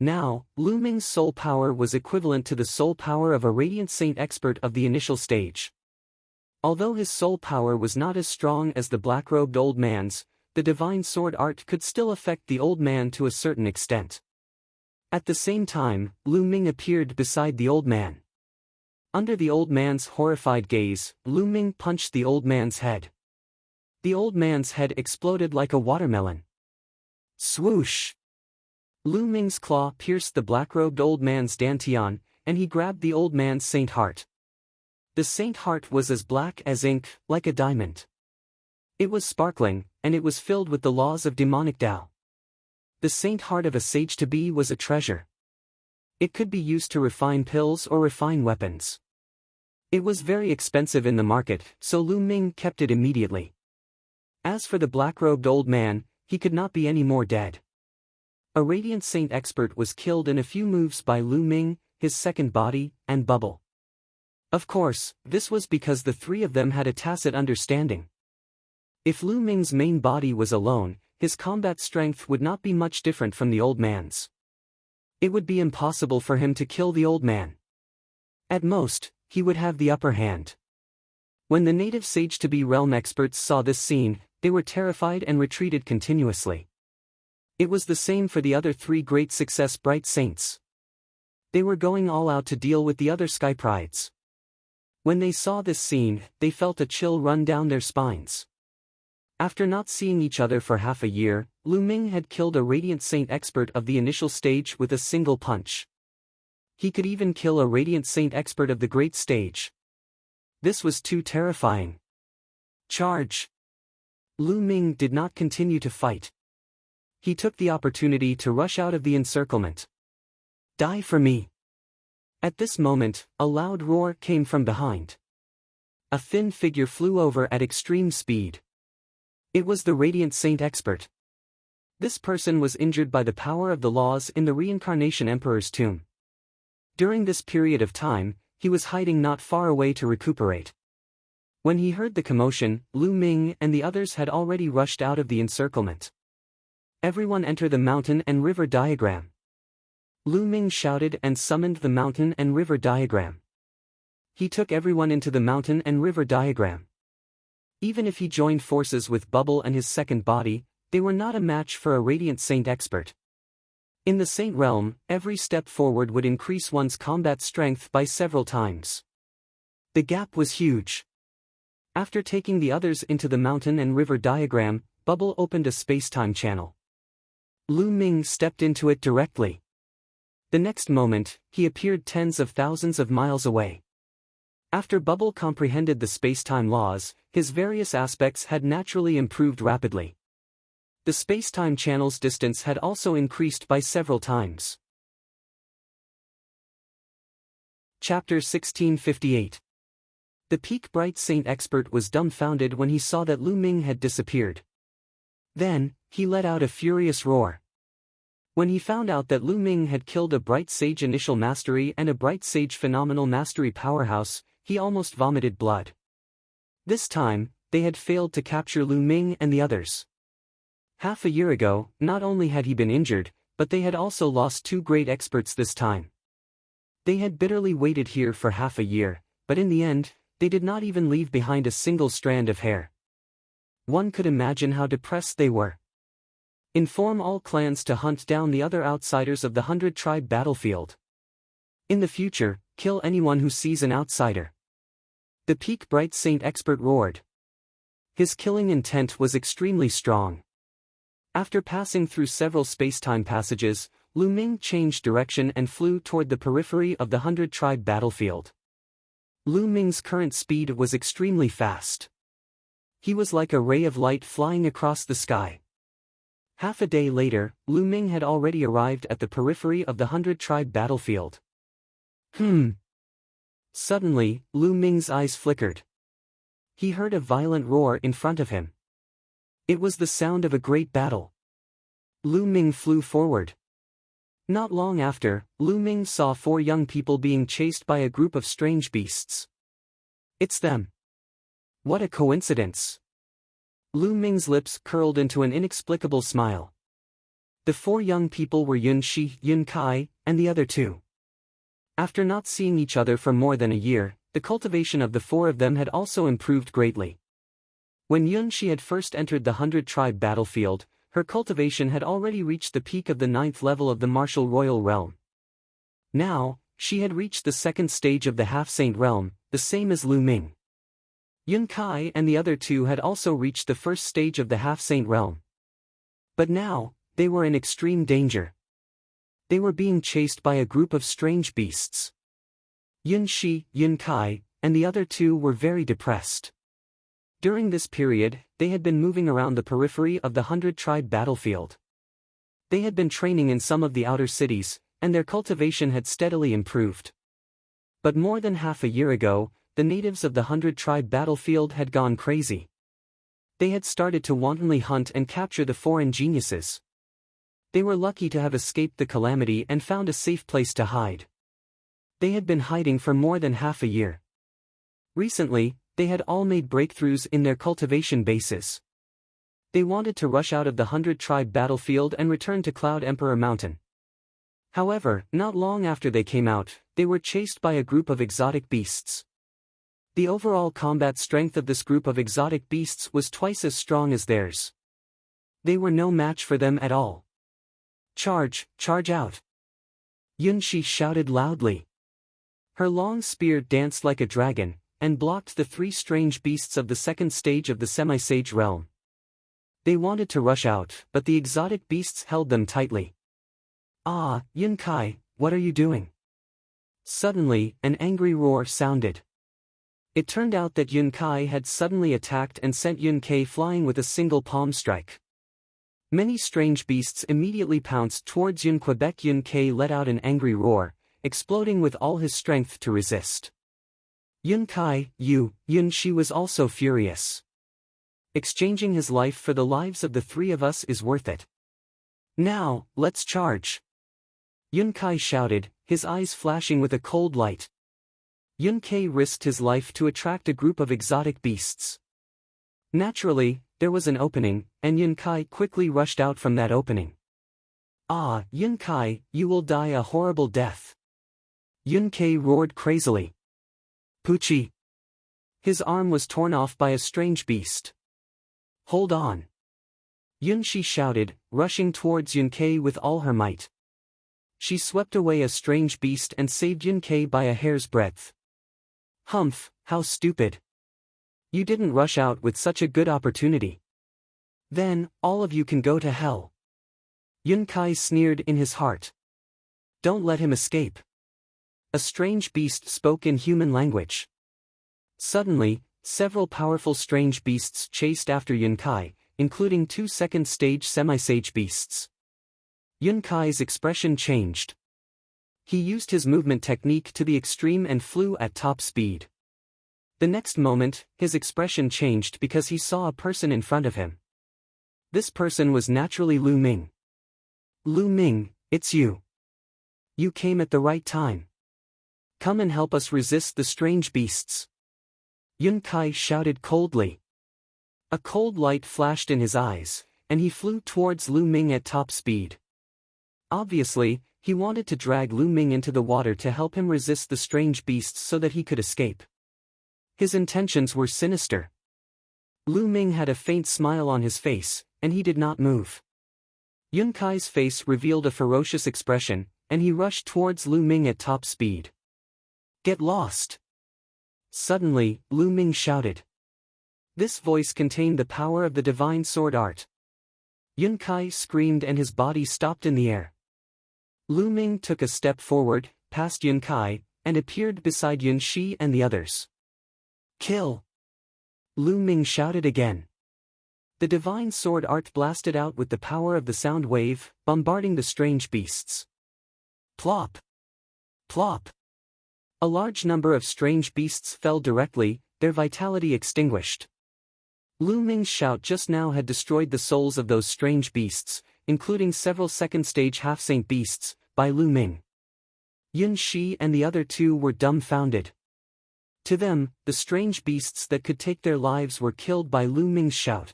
Now, Lu Ming's soul power was equivalent to the soul power of a radiant saint expert of the initial stage. Although his soul power was not as strong as the black-robed old man's, the divine sword art could still affect the old man to a certain extent. At the same time, Lu Ming appeared beside the old man. Under the old man's horrified gaze, Lu Ming punched the old man's head. The old man's head exploded like a watermelon. Swoosh! Lu Ming's claw pierced the black-robed old man's dantian, and he grabbed the old man's saint heart. The saint heart was as black as ink, like a diamond. It was sparkling, and it was filled with the laws of demonic Tao. The saint heart of a sage-to-be was a treasure. It could be used to refine pills or refine weapons. It was very expensive in the market, so Lu Ming kept it immediately. As for the black-robed old man, he could not be any more dead. A radiant saint expert was killed in a few moves by Lu Ming, his second body, and Bubble. Of course, this was because the three of them had a tacit understanding. If Lu Ming's main body was alone, his combat strength would not be much different from the old man's. It would be impossible for him to kill the old man. At most, he would have the upper hand. When the native sage-to-be realm experts saw this scene, they were terrified and retreated continuously. It was the same for the other three great success bright saints. They were going all out to deal with the other sky prides. When they saw this scene, they felt a chill run down their spines. After not seeing each other for half a year, Lu Ming had killed a Radiant Saint expert of the initial stage with a single punch. He could even kill a Radiant Saint expert of the great stage. This was too terrifying. Charge! Lu Ming did not continue to fight. He took the opportunity to rush out of the encirclement. Die for me! At this moment, a loud roar came from behind. A thin figure flew over at extreme speed. It was the Radiant Saint expert. This person was injured by the power of the laws in the Reincarnation Emperor's tomb. During this period of time, he was hiding not far away to recuperate. When he heard the commotion, Lu Ming and the others had already rushed out of the encirclement. Everyone enter the mountain and river diagram. Lu Ming shouted and summoned the mountain and river diagram. He took everyone into the mountain and river diagram. Even if he joined forces with Bubble and his second body, they were not a match for a Radiant Saint expert. In the Saint realm, every step forward would increase one's combat strength by several times. The gap was huge. After taking the others into the mountain and river diagram, Bubble opened a space-time channel. Lu Ming stepped into it directly. The next moment, he appeared tens of thousands of miles away. After Bubble comprehended the space-time laws, his various aspects had naturally improved rapidly. The space-time channel's distance had also increased by several times. Chapter 1658. The Peak Bright Saint expert was dumbfounded when he saw that Lu Ming had disappeared. Then, he let out a furious roar. When he found out that Lu Ming had killed a Bright Sage Initial Mastery and a Bright Sage Phenomenal Mastery powerhouse, he almost vomited blood. This time, they had failed to capture Lu Ming and the others. Half a year ago, not only had he been injured, but they had also lost two great experts this time. They had bitterly waited here for half a year, but in the end, they did not even leave behind a single strand of hair. One could imagine how depressed they were. Inform all clans to hunt down the other outsiders of the 100-tribe battlefield. In the future, kill anyone who sees an outsider. The Peak Bright Saint expert roared. His killing intent was extremely strong. After passing through several space-time passages, Lu Ming changed direction and flew toward the periphery of the 100-tribe battlefield. Lu Ming's current speed was extremely fast. He was like a ray of light flying across the sky. Half a day later, Lu Ming had already arrived at the periphery of the 100-tribe battlefield. Suddenly, Lu Ming's eyes flickered. He heard a violent roar in front of him. It was the sound of a great battle. Lu Ming flew forward. Not long after, Lu Ming saw four young people being chased by a group of strange beasts. It's them. What a coincidence. Lu Ming's lips curled into an inexplicable smile. The four young people were Yun Shi, Yun Kai, and the other two. After not seeing each other for more than a year, the cultivation of the four of them had also improved greatly. When Yun Shi had first entered the 100-tribe battlefield, her cultivation had already reached the peak of the 9th level of the martial royal realm. Now, she had reached the second stage of the half-saint realm, the same as Lu Ming. Yun Kai and the other two had also reached the first stage of the half-saint realm. But now, they were in extreme danger. They were being chased by a group of strange beasts. Yun Shi, Yun Kai, and the other two were very depressed. During this period, they had been moving around the periphery of the 100-tribe battlefield. They had been training in some of the outer cities, and their cultivation had steadily improved. But more than half a year ago, the natives of the 100-tribe battlefield had gone crazy. They had started to wantonly hunt and capture the foreign geniuses. They were lucky to have escaped the calamity and found a safe place to hide. They had been hiding for more than half a year. Recently, they had all made breakthroughs in their cultivation bases. They wanted to rush out of the 100-tribe battlefield and return to Cloud Emperor Mountain. However, not long after they came out, they were chased by a group of exotic beasts. The overall combat strength of this group of exotic beasts was twice as strong as theirs. They were no match for them at all. Charge, charge out! Yunshi shouted loudly. Her long spear danced like a dragon, and blocked the three strange beasts of the second stage of the semi-sage realm. They wanted to rush out, but the exotic beasts held them tightly. Ah, Yunkai, what are you doing? Suddenly, an angry roar sounded. It turned out that Yunkai had suddenly attacked and sent Yunkei flying with a single palm strike. Many strange beasts immediately pounced towards Quebec. Yunkei let out an angry roar, exploding with all his strength to resist. Yunkai, Yunshi was also furious. Exchanging his life for the lives of the three of us is worth it. Now, let's charge! Yunkai shouted, his eyes flashing with a cold light. Yunkei risked his life to attract a group of exotic beasts. Naturally, there was an opening, and Yunkai quickly rushed out from that opening. Ah, Yunkai, you will die a horrible death! Yunkei roared crazily. Pucci! His arm was torn off by a strange beast. Hold on! Yunshi shouted, rushing towards Yunkei with all her might. She swept away a strange beast and saved Yunkei by a hair's breadth. Humph, how stupid! You didn't rush out with such a good opportunity. Then, all of you can go to hell. Yunkai sneered in his heart. Don't let him escape. A strange beast spoke in human language. Suddenly, several powerful strange beasts chased after Yunkai, including two second-stage semi-sage beasts. Yunkai's expression changed. He used his movement technique to the extreme and flew at top speed. The next moment, his expression changed because he saw a person in front of him. This person was naturally Lu Ming. Lu Ming, it's you. You came at the right time. Come and help us resist the strange beasts. Yunkai shouted coldly. A cold light flashed in his eyes, and he flew towards Lu Ming at top speed. Obviously, he wanted to drag Lu Ming into the water to help him resist the strange beasts so that he could escape. His intentions were sinister. Lu Ming had a faint smile on his face, and he did not move. Yunkai's face revealed a ferocious expression, and he rushed towards Lu Ming at top speed. Get lost! Suddenly, Lu Ming shouted. This voice contained the power of the divine sword art. Yunkai screamed and his body stopped in the air. Lu Ming took a step forward, past Yunkai, and appeared beside Yunshi and the others. Kill! Lu Ming shouted again. The divine sword art blasted out with the power of the sound wave, bombarding the strange beasts. Plop! Plop! A large number of strange beasts fell directly, their vitality extinguished. Lu Ming's shout just now had destroyed the souls of those strange beasts, including several second-stage half-saint beasts, by Lu Ming. Yun Shi and the other two were dumbfounded. To them, the strange beasts that could take their lives were killed by Lu Ming's shout.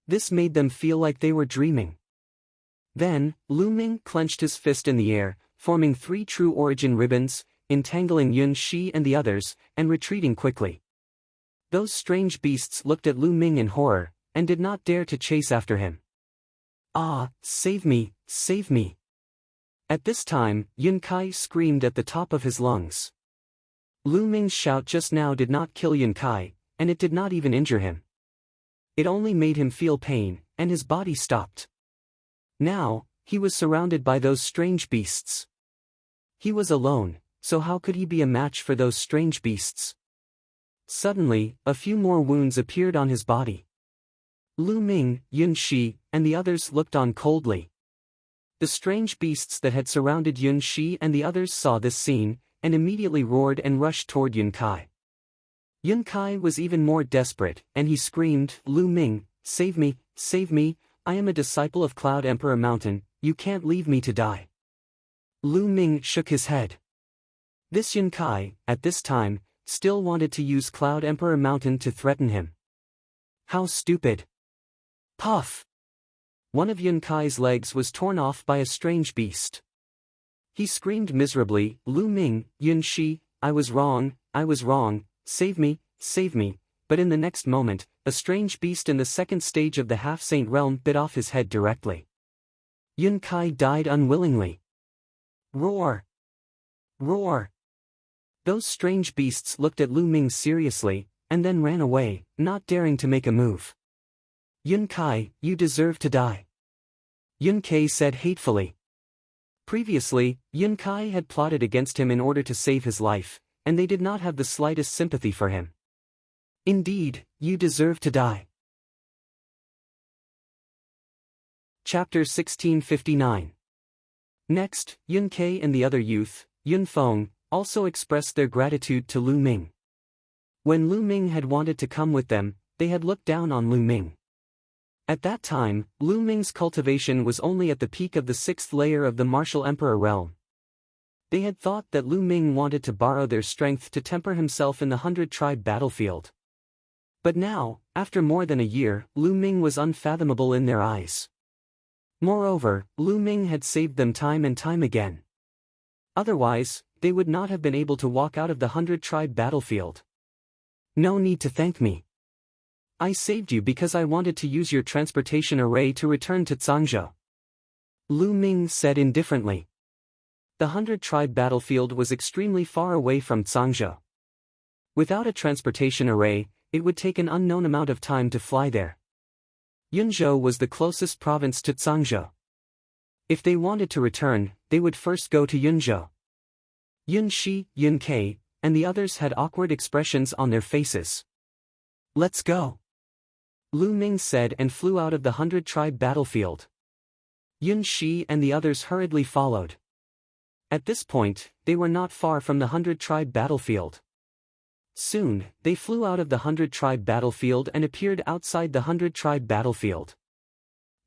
This made them feel like they were dreaming. Then, Lu Ming clenched his fist in the air, forming three true origin ribbons, entangling Yun Shi and the others, and retreating quickly. Those strange beasts looked at Lu Ming in horror, and did not dare to chase after him. Ah, save me, save me! At this time, Yun Kai screamed at the top of his lungs. Lu Ming's shout just now did not kill Yun Kai, and it did not even injure him. It only made him feel pain, and his body stopped. Now, he was surrounded by those strange beasts. He was alone, so how could he be a match for those strange beasts? Suddenly, a few more wounds appeared on his body. Lu Ming, Yun Shi, and the others looked on coldly. The strange beasts that had surrounded Yun Shi and the others saw this scene, and immediately roared and rushed toward Yun Kai. Yun Kai was even more desperate, and he screamed, Lu Ming, save me, I am a disciple of Cloud Emperor Mountain, you can't leave me to die. Lu Ming shook his head. This Yun Kai, at this time, still wanted to use Cloud Emperor Mountain to threaten him. How stupid! Puff! One of Yun Kai's legs was torn off by a strange beast. He screamed miserably, Lu Ming, Yun Shi, I was wrong, Save me, but in the next moment, a strange beast in the second stage of the half-saint realm bit off his head directly. Yun Kai died unwillingly. Roar! Roar! Those strange beasts looked at Lu Ming seriously, and then ran away, not daring to make a move. Yun Kai, you deserve to die. Yun Kai said hatefully. Previously, Yun Kai had plotted against him in order to save his life, and they did not have the slightest sympathy for him. Indeed, you deserve to die. Chapter 1659. Next, Yun Kai and the other youth, Yun Feng, also expressed their gratitude to Lu Ming. When Lu Ming had wanted to come with them, they had looked down on Lu Ming. At that time, Lu Ming's cultivation was only at the peak of the 6th layer of the martial emperor realm. They had thought that Lu Ming wanted to borrow their strength to temper himself in the 100-tribe battlefield. But now, after more than a year, Lu Ming was unfathomable in their eyes. Moreover, Lu Ming had saved them time and time again. Otherwise, they would not have been able to walk out of the 100-tribe battlefield. No need to thank me. I saved you because I wanted to use your transportation array to return to Zhangzhou. Lu Ming said indifferently. The 100-tribe battlefield was extremely far away from Zhangzhou. Without a transportation array, it would take an unknown amount of time to fly there. Yunzhou was the closest province to Zhangzhou. If they wanted to return, they would first go to Yunzhou. Yun Shi, Yun Kai, and the others had awkward expressions on their faces. Let's go. Lu Ming said and flew out of the 100-tribe battlefield. Yun Shi and the others hurriedly followed. At this point, they were not far from the 100-tribe battlefield. Soon, they flew out of the 100-tribe battlefield and appeared outside the 100-tribe battlefield.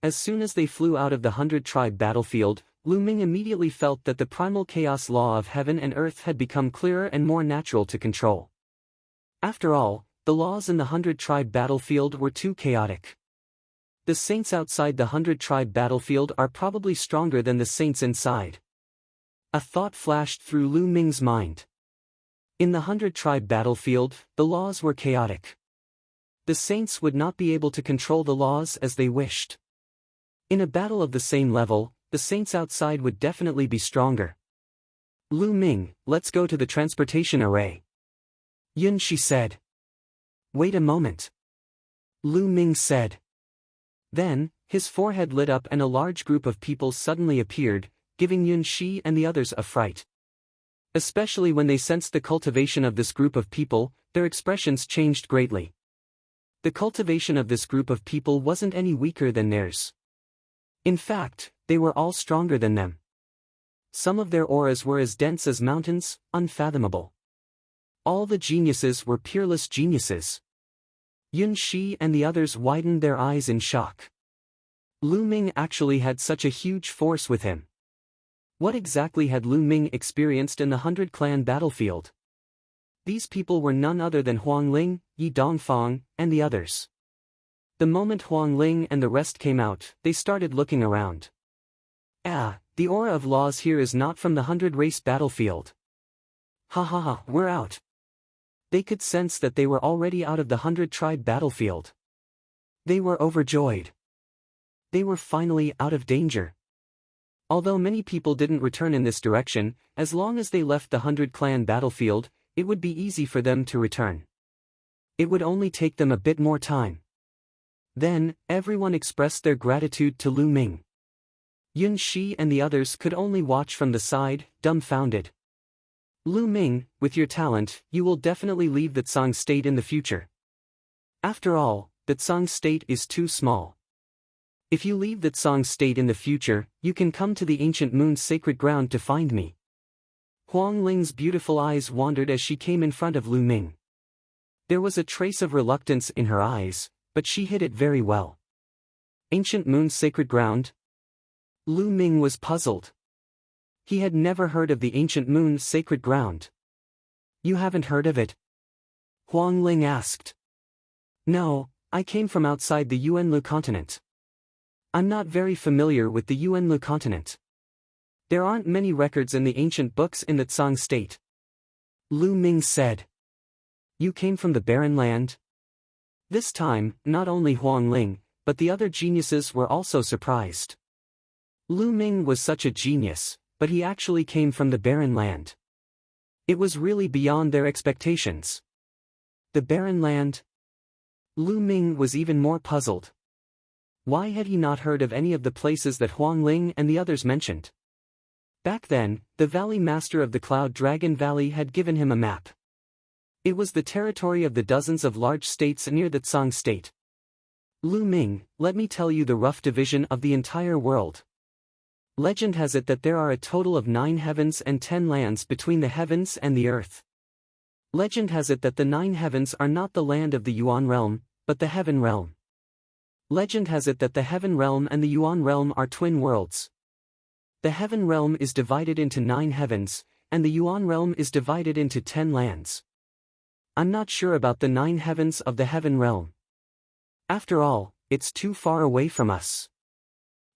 As soon as they flew out of the 100-tribe battlefield, Lu Ming immediately felt that the primal chaos law of heaven and earth had become clearer and more natural to control. After all, the laws in the 100-tribe battlefield were too chaotic. The saints outside the 100-tribe battlefield are probably stronger than the saints inside. A thought flashed through Lu Ming's mind. In the 100-tribe battlefield, the laws were chaotic. The saints would not be able to control the laws as they wished. In a battle of the same level, the saints outside would definitely be stronger. Lu Ming, let's go to the transportation array. Yun Shi said. Wait a moment. Lu Ming said. Then, his forehead lit up and a large group of people suddenly appeared, giving Yun Shi and the others a fright. Especially when they sensed the cultivation of this group of people, their expressions changed greatly. The cultivation of this group of people wasn't any weaker than theirs. In fact, they were all stronger than them. Some of their auras were as dense as mountains, unfathomable. All the geniuses were peerless geniuses. Yun Shi and the others widened their eyes in shock. Lu Ming actually had such a huge force with him. What exactly had Lu Ming experienced in the 100-clan battlefield? These people were none other than Huang Ling, Yi Dongfang, and the others. The moment Huang Ling and the rest came out, they started looking around. The aura of laws here is not from the 100-race battlefield. Ha, we're out. They could sense that they were already out of the 100-tribe battlefield. They were overjoyed. They were finally out of danger. Although many people didn't return in this direction, as long as they left the 100-clan battlefield, it would be easy for them to return. It would only take them a bit more time. Then, everyone expressed their gratitude to Lu Ming. Yun Shi and the others could only watch from the side, dumbfounded. Lu Ming, with your talent, you will definitely leave the Tsang state in the future. After all, the Tsang state is too small. If you leave the Tsang state in the future, you can come to the ancient moon's sacred ground to find me. Huang Ling's beautiful eyes wandered as she came in front of Lu Ming. There was a trace of reluctance in her eyes, but she hid it very well. Ancient moon's sacred ground? Lu Ming was puzzled. He had never heard of the ancient moon's sacred ground. You haven't heard of it? Huang Ling asked. No, I came from outside the Yuanlu continent. I'm not very familiar with the Yuanlu continent. There aren't many records in the ancient books in the Tsang state. Lu Ming said. You came from the barren land? This time, not only Huang Ling, but the other geniuses were also surprised. Lu Ming was such a genius, but he actually came from the barren land. It was really beyond their expectations. The barren land? Lu Ming was even more puzzled. Why had he not heard of any of the places that Huang Ling and the others mentioned? Back then, the Valley Master of the Cloud Dragon Valley had given him a map. It was the territory of the dozens of large states near the Tsang state. Lu Ming, let me tell you the rough division of the entire world. Legend has it that there are a total of 9 heavens and 10 lands between the heavens and the earth. Legend has it that the 9 heavens are not the land of the Yuan realm, but the heaven realm. Legend has it that the heaven realm and the Yuan realm are twin worlds. The heaven realm is divided into 9 heavens, and the Yuan realm is divided into 10 lands. I'm not sure about the 9 heavens of the heaven realm. After all, it's too far away from us.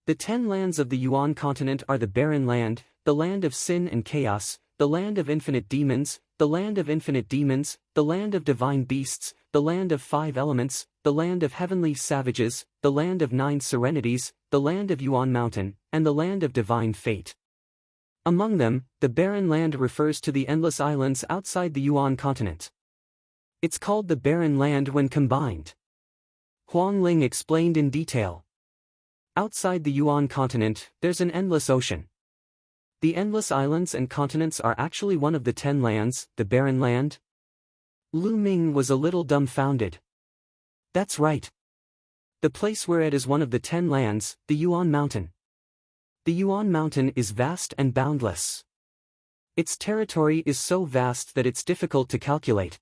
The 10 lands of the Yuan continent are the barren land, the land of sin and chaos, the land of infinite demons, the land of infinite demons, the land of divine beasts, the land of 5 elements, the land of heavenly savages, the land of 9 serenities, the land of Yuan Mountain, and the land of divine fate. Among them, the barren land refers to the endless islands outside the Yuan continent. It's called the barren land when combined. Huang Ling explained in detail. Outside the Yuan continent, there's an endless ocean. The endless islands and continents are actually one of the 10 lands, the barren land? Lu Ming was a little dumbfounded. That's right. The place we're at is one of the 10 lands, the Yuan Mountain. The Yuan Mountain is vast and boundless. Its territory is so vast that it's difficult to calculate.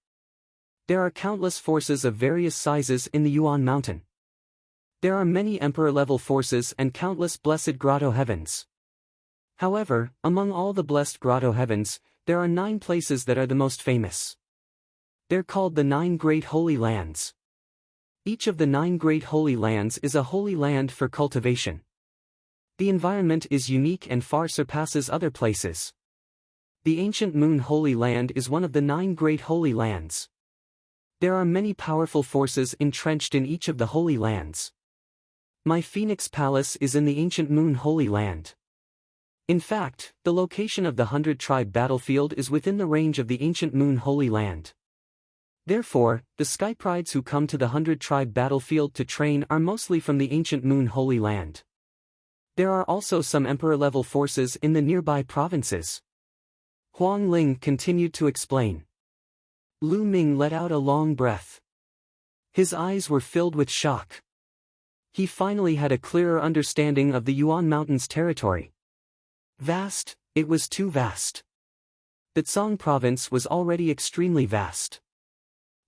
There are countless forces of various sizes in the Yuan Mountain. There are many emperor-level forces and countless blessed grotto heavens. However, among all the blessed grotto heavens, there are 9 places that are the most famous. They're called the 9 Great Holy Lands. Each of the 9 Great Holy Lands is a holy land for cultivation. The environment is unique and far surpasses other places. The Ancient Moon Holy Land is one of the 9 Great Holy Lands. There are many powerful forces entrenched in each of the Holy Lands. My Phoenix Palace is in the Ancient Moon Holy Land. In fact, the location of the 100-tribe battlefield is within the range of the Ancient Moon Holy Land. Therefore, the Skyprides who come to the 100-tribe battlefield to train are mostly from the Ancient Moon Holy Land. There are also some Emperor-level forces in the nearby provinces. Huang Ling continued to explain. Lu Ming let out a long breath. His eyes were filled with shock. He finally had a clearer understanding of the Yuan Mountains territory. Vast, it was too vast. The Tsang province was already extremely vast.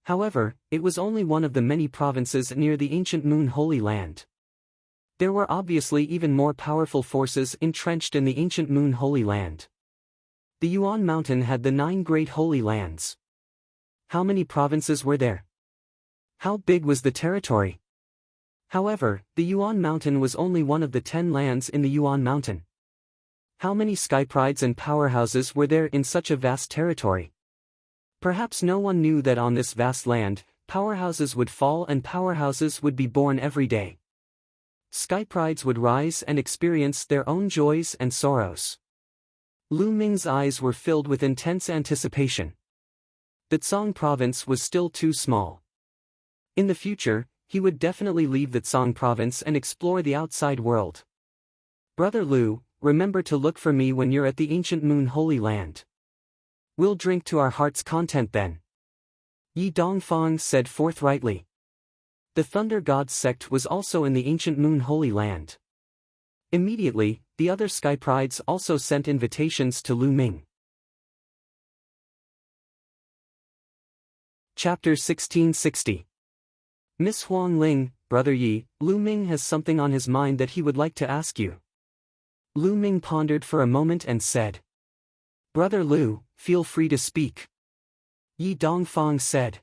However, it was only one of the many provinces near the Ancient Moon Holy Land. There were obviously even more powerful forces entrenched in the Ancient Moon Holy Land. The Yuan Mountain had the 9 Great Holy Lands. How many provinces were there? How big was the territory? However, the Yuan Mountain was only one of the 10 lands in the Yuan Mountain. How many Skyprides and powerhouses were there in such a vast territory? Perhaps no one knew that on this vast land, powerhouses would fall and powerhouses would be born every day. Skyprides would rise and experience their own joys and sorrows. Lu Ming's eyes were filled with intense anticipation. The Tsang province was still too small. In the future, he would definitely leave the Tsang province and explore the outside world. Brother Lu, remember to look for me when you're at the Ancient Moon Holy Land. We'll drink to our heart's content then. Yi Dongfang said forthrightly. The Thunder God's sect was also in the Ancient Moon Holy Land. Immediately, the other Skyprides also sent invitations to Lu Ming. Chapter 1660. Miss Huang Ling, Brother Yi, Lu Ming has something on his mind that he would like to ask you. Lu Ming pondered for a moment and said. Brother Lu, feel free to speak. Yi Dongfang said.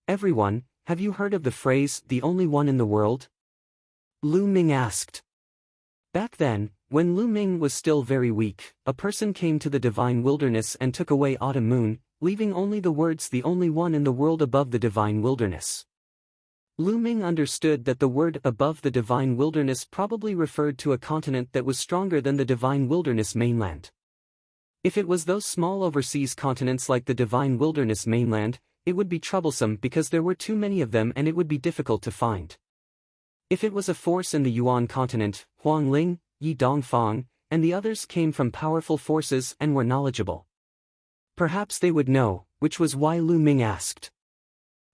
Everyone, have you heard of the phrase, the only one in the world? Lu Ming asked. Back then, when Lu Ming was still very weak, a person came to the divine wilderness and took away Autumn Moon, leaving only the words "the only one in the world above the divine wilderness." Lu Ming understood that the word "above the divine wilderness" probably referred to a continent that was stronger than the divine wilderness mainland. If it was those small overseas continents like the divine wilderness mainland, it would be troublesome because there were too many of them and it would be difficult to find. If it was a force in the Yuan continent, Huang Ling, Yi Dongfang, and the others came from powerful forces and were knowledgeable. Perhaps they would know, which was why Lu Ming asked.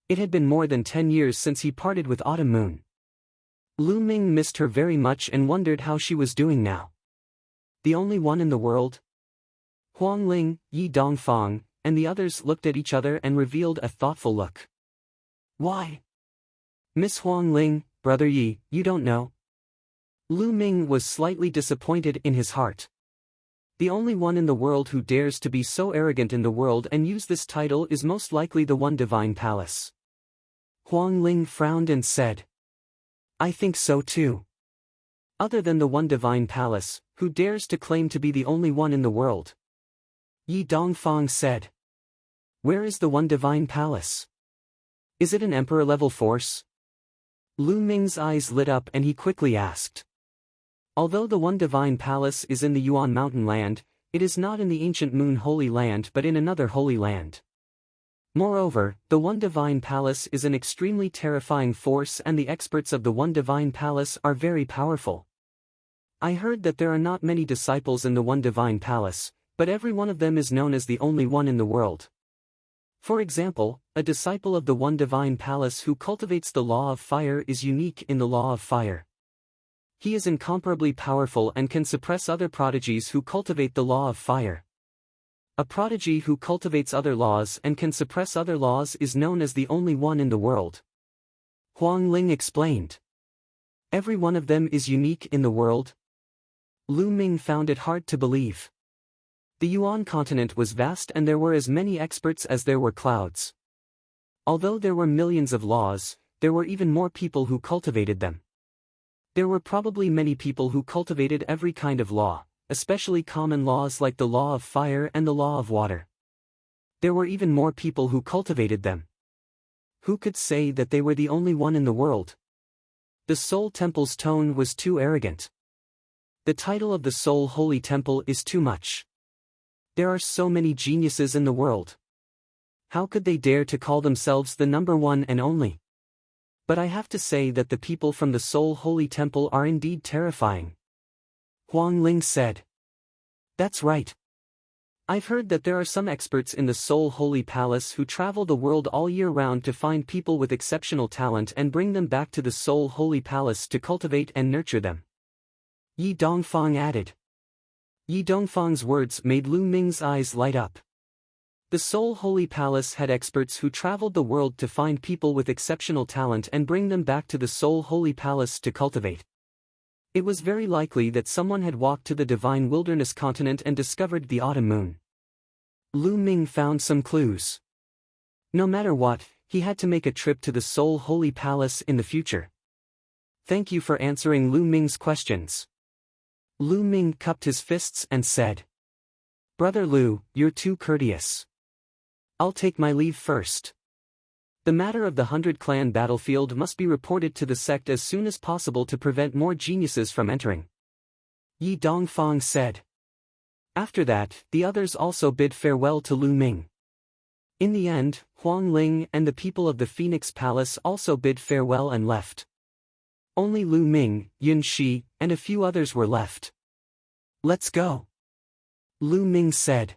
It had been more than 10 years since he parted with Autumn Moon. Lu Ming missed her very much and wondered how she was doing now. The only one in the world? Huang Ling, Yi Dongfang, and the others looked at each other and revealed a thoughtful look. Why? Miss Huang Ling, Brother Yi, you don't know? Lu Ming was slightly disappointed in his heart. The only one in the world who dares to be so arrogant in the world and use this title is most likely the One Divine Palace. Huang Ling frowned and said, I think so too. Other than the One Divine Palace, who dares to claim to be the only one in the world? Yi Dongfang said. Where is the One Divine Palace? Is it an emperor-level force? Lu Ming's eyes lit up and he quickly asked. Although the One Divine Palace is in the Yuan Mountain Land, it is not in the ancient Moon Holy Land but in another holy land. Moreover, the One Divine Palace is an extremely terrifying force and the experts of the One Divine Palace are very powerful. I heard that there are not many disciples in the One Divine Palace, but every one of them is known as the only one in the world. For example, a disciple of the One Divine Palace who cultivates the law of fire is unique in the law of fire. He is incomparably powerful and can suppress other prodigies who cultivate the law of fire. A prodigy who cultivates other laws and can suppress other laws is known as the only one in the world. Huang Ling explained. Every one of them is unique in the world? Lu Ming found it hard to believe. The Yuan continent was vast and there were as many experts as there were clouds. Although there were millions of laws, there were even more people who cultivated them. There were probably many people who cultivated every kind of law, especially common laws like the law of fire and the law of water. There were even more people who cultivated them. Who could say that they were the only one in the world? The Soul Temple's tone was too arrogant. The title of the Soul Holy Temple is too much. There are so many geniuses in the world. How could they dare to call themselves the number one and only? But I have to say that the people from the Soul Holy Temple are indeed terrifying. Huang Ling said. That's right. I've heard that there are some experts in the Soul Holy Palace who travel the world all year round to find people with exceptional talent and bring them back to the Soul Holy Palace to cultivate and nurture them. Yi Dongfang added. Yi Dongfang's words made Lu Ming's eyes light up. The Soul Holy Palace had experts who traveled the world to find people with exceptional talent and bring them back to the Soul Holy Palace to cultivate. It was very likely that someone had walked to the Divine Wilderness continent and discovered the Autumn Moon. Lu Ming found some clues. No matter what, he had to make a trip to the Soul Holy Palace in the future. Thank you for answering Lu Ming's questions. Lu Ming cupped his fists and said. Brother Lu, you're too courteous. I'll take my leave first. The matter of the 100-clan battlefield must be reported to the sect as soon as possible to prevent more geniuses from entering. Yi Dongfang said. After that, the others also bid farewell to Lu Ming. In the end, Huang Ling and the people of the Phoenix Palace also bid farewell and left. Only Lu Ming, Yun Shi, and a few others were left. Let's go. Lu Ming said.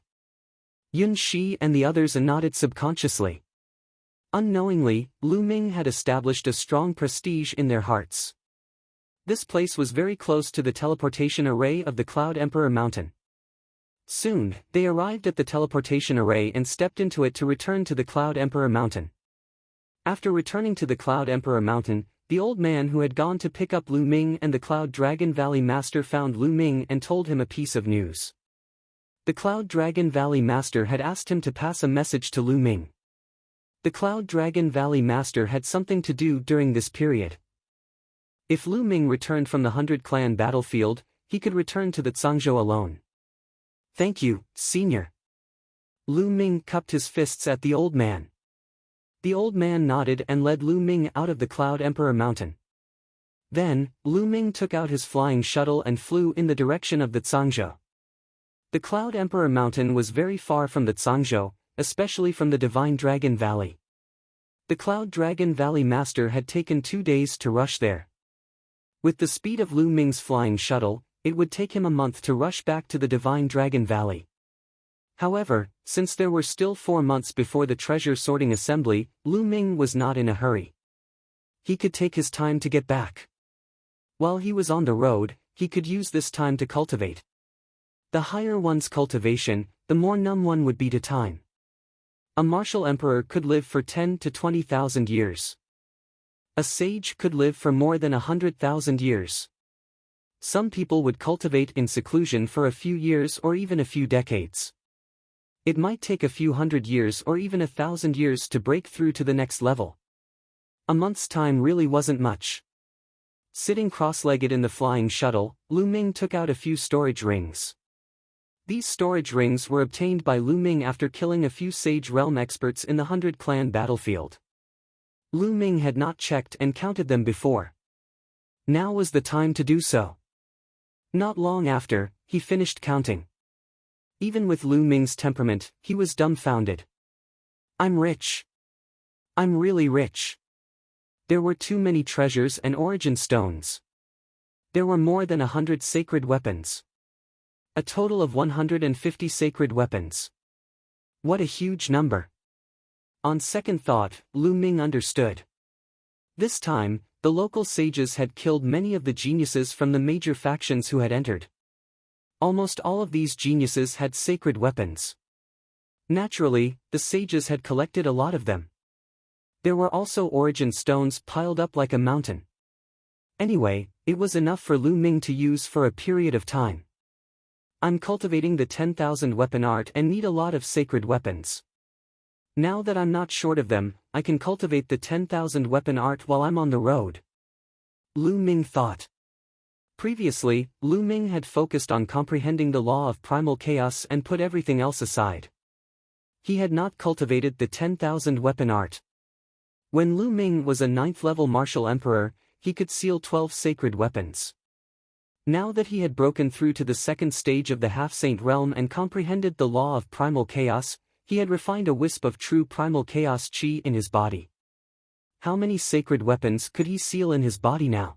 Yun Shi and the others nodded subconsciously. Unknowingly, Lu Ming had established a strong prestige in their hearts. This place was very close to the teleportation array of the Cloud Emperor Mountain. Soon, they arrived at the teleportation array and stepped into it to return to the Cloud Emperor Mountain. After returning to the Cloud Emperor Mountain, the old man who had gone to pick up Lu Ming and the Cloud Dragon Valley Master found Lu Ming and told him a piece of news. The Cloud Dragon Valley Master had asked him to pass a message to Lu Ming. The Cloud Dragon Valley Master had something to do during this period. If Lu Ming returned from the 100-clan battlefield, he could return to the Zhangzhou alone. Thank you, Senior. Lu Ming cupped his fists at the old man. The old man nodded and led Lu Ming out of the Cloud Emperor Mountain. Then, Lu Ming took out his flying shuttle and flew in the direction of the Zhangzhou. The Cloud Emperor Mountain was very far from the Zhangzhou, especially from the Divine Dragon Valley. The Cloud Dragon Valley Master had taken 2 days to rush there. With the speed of Lu Ming's flying shuttle, it would take him a month to rush back to the Divine Dragon Valley. However, since there were still 4 months before the treasure sorting assembly, Lu Ming was not in a hurry. He could take his time to get back. While he was on the road, he could use this time to cultivate. The higher one's cultivation, the more numb one would be to time. A martial emperor could live for 10 to 20,000 years. A sage could live for more than 100,000 years. Some people would cultivate in seclusion for a few years or even a few decades. It might take a few hundred years or even 1,000 years to break through to the next level. A month's time really wasn't much. Sitting cross-legged in the flying shuttle, Lu Ming took out a few storage rings. These storage rings were obtained by Lu Ming after killing a few Sage Realm experts in the 100-clan battlefield. Lu Ming had not checked and counted them before. Now was the time to do so. Not long after, he finished counting. Even with Lu Ming's temperament, he was dumbfounded. I'm rich. I'm really rich. There were too many treasures and origin stones. There were more than 100 sacred weapons. A total of 150 sacred weapons. What a huge number. On second thought, Lu Ming understood. This time, the local sages had killed many of the geniuses from the major factions who had entered. Almost all of these geniuses had sacred weapons. Naturally, the sages had collected a lot of them. There were also origin stones piled up like a mountain. Anyway, it was enough for Lu Ming to use for a period of time. I'm cultivating the 10,000 weapon art and need a lot of sacred weapons. Now that I'm not short of them, I can cultivate the 10,000 weapon art while I'm on the road. Lu Ming thought. Previously, Lu Ming had focused on comprehending the law of primal chaos and put everything else aside. He had not cultivated the 10,000 weapon art. When Lu Ming was a 9th-level martial emperor, he could seal 12 sacred weapons. Now that he had broken through to the 2nd stage of the half-saint realm and comprehended the law of primal chaos, he had refined a wisp of true primal chaos chi in his body. How many sacred weapons could he seal in his body now?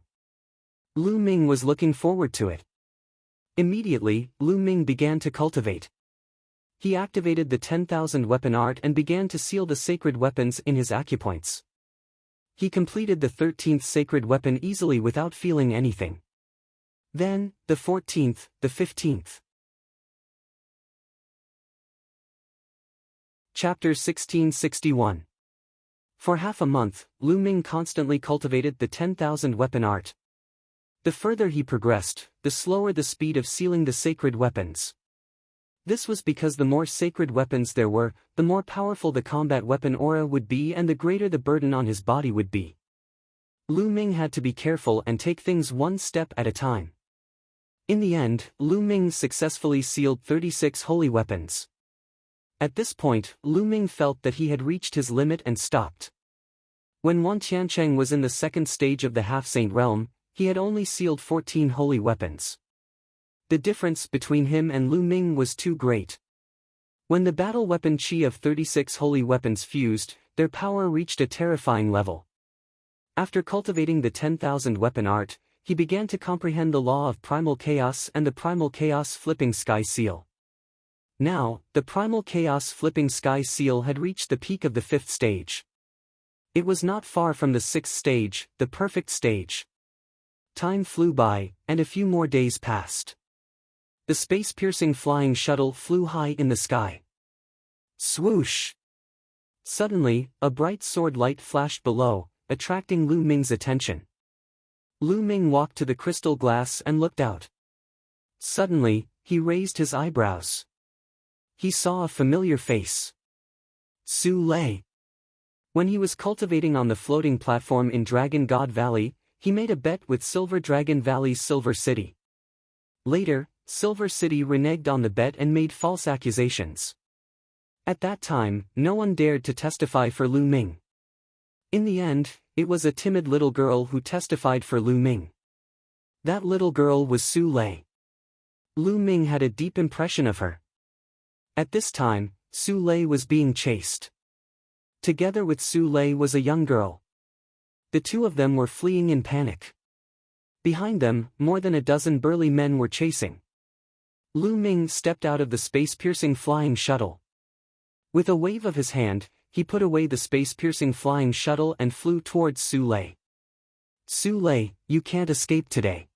Lu Ming was looking forward to it. Immediately, Lu Ming began to cultivate. He activated the 10,000 weapon art and began to seal the sacred weapons in his acupoints. He completed the 13th sacred weapon easily without feeling anything. Then, the 14th, the 15th. Chapter 1661. For half a month, Lu Ming constantly cultivated the 10,000 weapon art. The further he progressed, the slower the speed of sealing the sacred weapons. This was because the more sacred weapons there were, the more powerful the combat weapon aura would be and the greater the burden on his body would be. Lu Ming had to be careful and take things one step at a time. In the end, Lu Ming successfully sealed 36 holy weapons. At this point, Lu Ming felt that he had reached his limit and stopped. When Wan Tiancheng was in the 2nd stage of the half-saint realm, he had only sealed 14 holy weapons. The difference between him and Lu Ming was too great. When the battle weapon chi of 36 holy weapons fused, their power reached a terrifying level. After cultivating the 10,000 weapon art, he began to comprehend the law of primal chaos and the primal chaos flipping sky seal. Now, the primal chaos flipping sky seal had reached the peak of the 5th stage. It was not far from the 6th stage, the perfect stage. Time flew by, and a few more days passed. The space-piercing flying shuttle flew high in the sky. Swoosh! Suddenly, a bright sword light flashed below, attracting Lu Ming's attention. Lu Ming walked to the crystal glass and looked out. Suddenly, he raised his eyebrows. He saw a familiar face. Su Lei. When he was cultivating on the floating platform in Dragon God Valley, he made a bet with Silver Dragon Valley's Silver City. Later, Silver City reneged on the bet and made false accusations. At that time, no one dared to testify for Lu Ming. In the end, it was a timid little girl who testified for Lu Ming. That little girl was Su Lei. Lu Ming had a deep impression of her. At this time, Su Lei was being chased. Together with Su Lei was a young girl. The two of them were fleeing in panic. Behind them, more than a dozen burly men were chasing. Lu Ming stepped out of the space-piercing flying shuttle. With a wave of his hand, he put away the space-piercing flying shuttle and flew towards Su Lei. Su Lei, you can't escape today.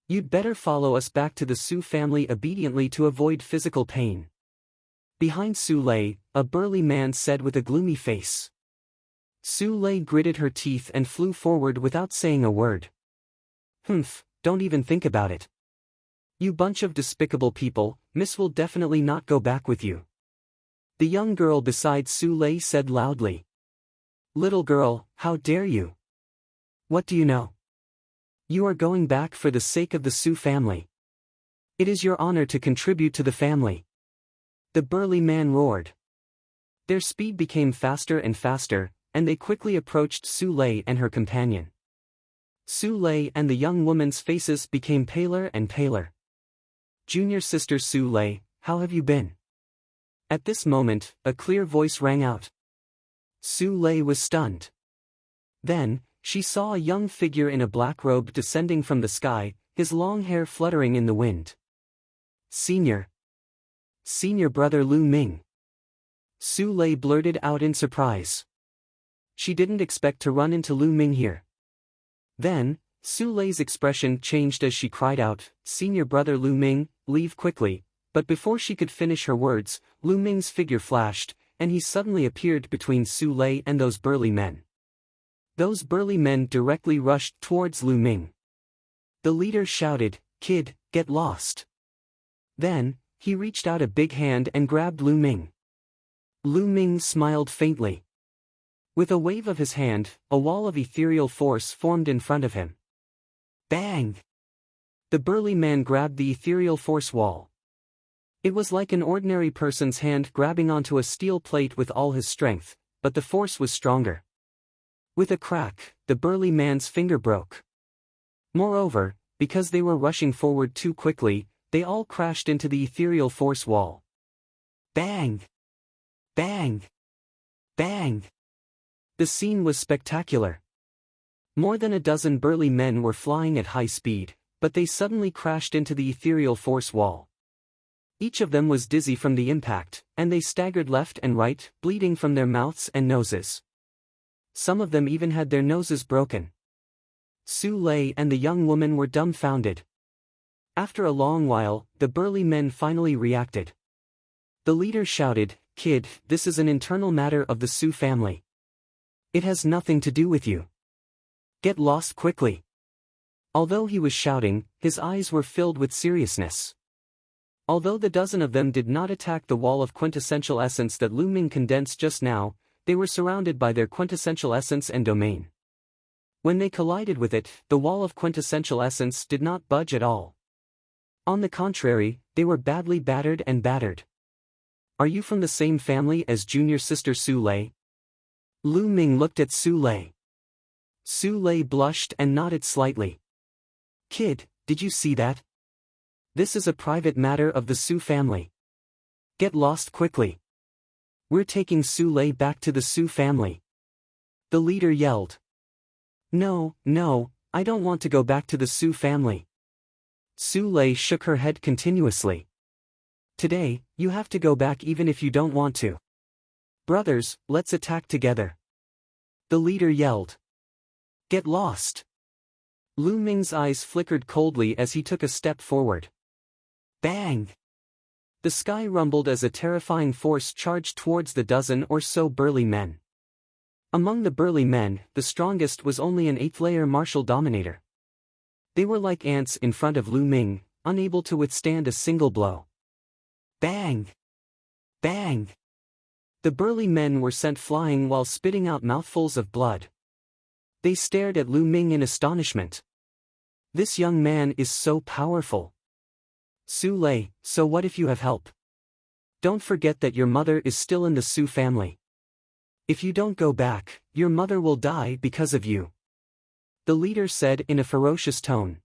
You'd better follow us back to the Su family obediently to avoid physical pain. Behind Su Lei, a burly man said with a gloomy face. Su Lei gritted her teeth and flew forward without saying a word. Humph, don't even think about it. You bunch of despicable people, Miss will definitely not go back with you. The young girl beside Su Lei said loudly. Little girl, how dare you? What do you know? You are going back for the sake of the Su family. It is your honor to contribute to the family. The burly man roared. Their speed became faster and faster, and they quickly approached Su Lei and her companion. Su Lei and the young woman's faces became paler and paler. Junior sister Su Lei, how have you been? At this moment, a clear voice rang out. Su Lei was stunned. Then, she saw a young figure in a black robe descending from the sky, his long hair fluttering in the wind. Senior brother Lu Ming. Su Lei blurted out in surprise. She didn't expect to run into Lu Ming here. Then, Su Lei's expression changed as she cried out, Senior brother Lu Ming, leave quickly, but before she could finish her words, Lu Ming's figure flashed, and he suddenly appeared between Su Lei and those burly men. Those burly men directly rushed towards Lu Ming. The leader shouted, Kid, get lost. Then, he reached out a big hand and grabbed Lu Ming. Lu Ming smiled faintly. With a wave of his hand, a wall of ethereal force formed in front of him. Bang! The burly man grabbed the ethereal force wall. It was like an ordinary person's hand grabbing onto a steel plate with all his strength, but the force was stronger. With a crack, the burly man's finger broke. Moreover, because they were rushing forward too quickly, they all crashed into the ethereal force wall. Bang! Bang! Bang! The scene was spectacular. More than a dozen burly men were flying at high speed, but they suddenly crashed into the ethereal force wall. Each of them was dizzy from the impact, and they staggered left and right, bleeding from their mouths and noses. Some of them even had their noses broken. Su Lei and the young woman were dumbfounded. After a long while, the burly men finally reacted. The leader shouted, Kid, this is an internal matter of the Su family. It has nothing to do with you. Get lost quickly. Although he was shouting, his eyes were filled with seriousness. Although the dozen of them did not attack the wall of quintessential essence that Lu Ming condensed just now, they were surrounded by their quintessential essence and domain. When they collided with it, the wall of quintessential essence did not budge at all. On the contrary, they were badly battered and battered. Are you from the same family as junior sister Su Lei? Lu Ming looked at Su Lei. Su Lei blushed and nodded slightly. Kid, did you see that? This is a private matter of the Su family. Get lost quickly. We're taking Su Lei back to the Su family. The leader yelled. No, I don't want to go back to the Su family. Su Lei shook her head continuously. Today, you have to go back even if you don't want to. Brothers, let's attack together. The leader yelled. Get lost. Lu Ming's eyes flickered coldly as he took a step forward. Bang! The sky rumbled as a terrifying force charged towards the dozen or so burly men. Among the burly men, the strongest was only an 8th-layer martial dominator. They were like ants in front of Lu Ming, unable to withstand a single blow. Bang! Bang! The burly men were sent flying while spitting out mouthfuls of blood. They stared at Lu Ming in astonishment. This young man is so powerful. Su Lei, so what if you have help? Don't forget that your mother is still in the Su family. If you don't go back, your mother will die because of you. The leader said in a ferocious tone.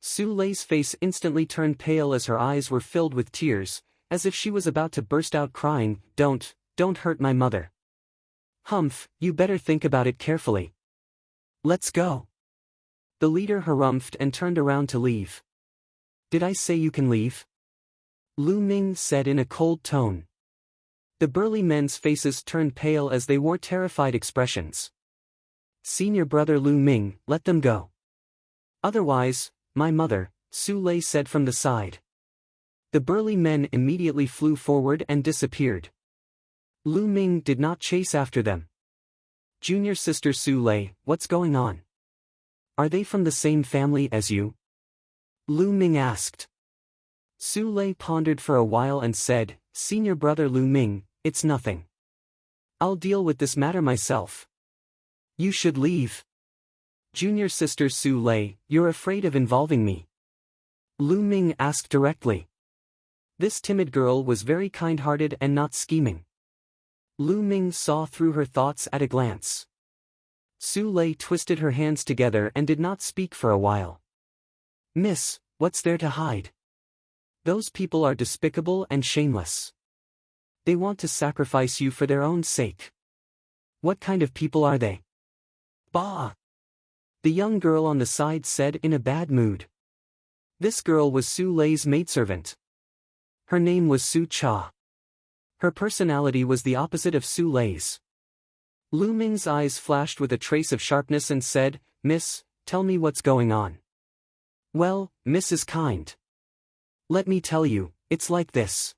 Su Lei's face instantly turned pale as her eyes were filled with tears, as if she was about to burst out crying. Don't hurt my mother. Humph, you better think about it carefully. Let's go. The leader harumphed and turned around to leave. Did I say you can leave? Lu Ming said in a cold tone. The burly men's faces turned pale as they wore terrified expressions. Senior brother Lu Ming, let them go. Otherwise, my mother, Su Lei said from the side. The burly men immediately flew forward and disappeared. Lu Ming did not chase after them. Junior sister Su Lei, what's going on? Are they from the same family as you? Lu Ming asked. Su Lei pondered for a while and said, Senior brother Lu Ming, it's nothing. I'll deal with this matter myself. You should leave. Junior sister Su Lei, you're afraid of involving me? Lu Ming asked directly. This timid girl was very kind-hearted and not scheming. Lu Ming saw through her thoughts at a glance. Su Lei twisted her hands together and did not speak for a while. Miss, what's there to hide? Those people are despicable and shameless. They want to sacrifice you for their own sake. What kind of people are they? Bah! The young girl on the side said in a bad mood. This girl was Su Lei's maidservant. Her name was Su Cha. Her personality was the opposite of Su Lei's. Lu Ming's eyes flashed with a trace of sharpness and said, Miss, tell me what's going on. Well, Miss is kind. Let me tell you, it's like this.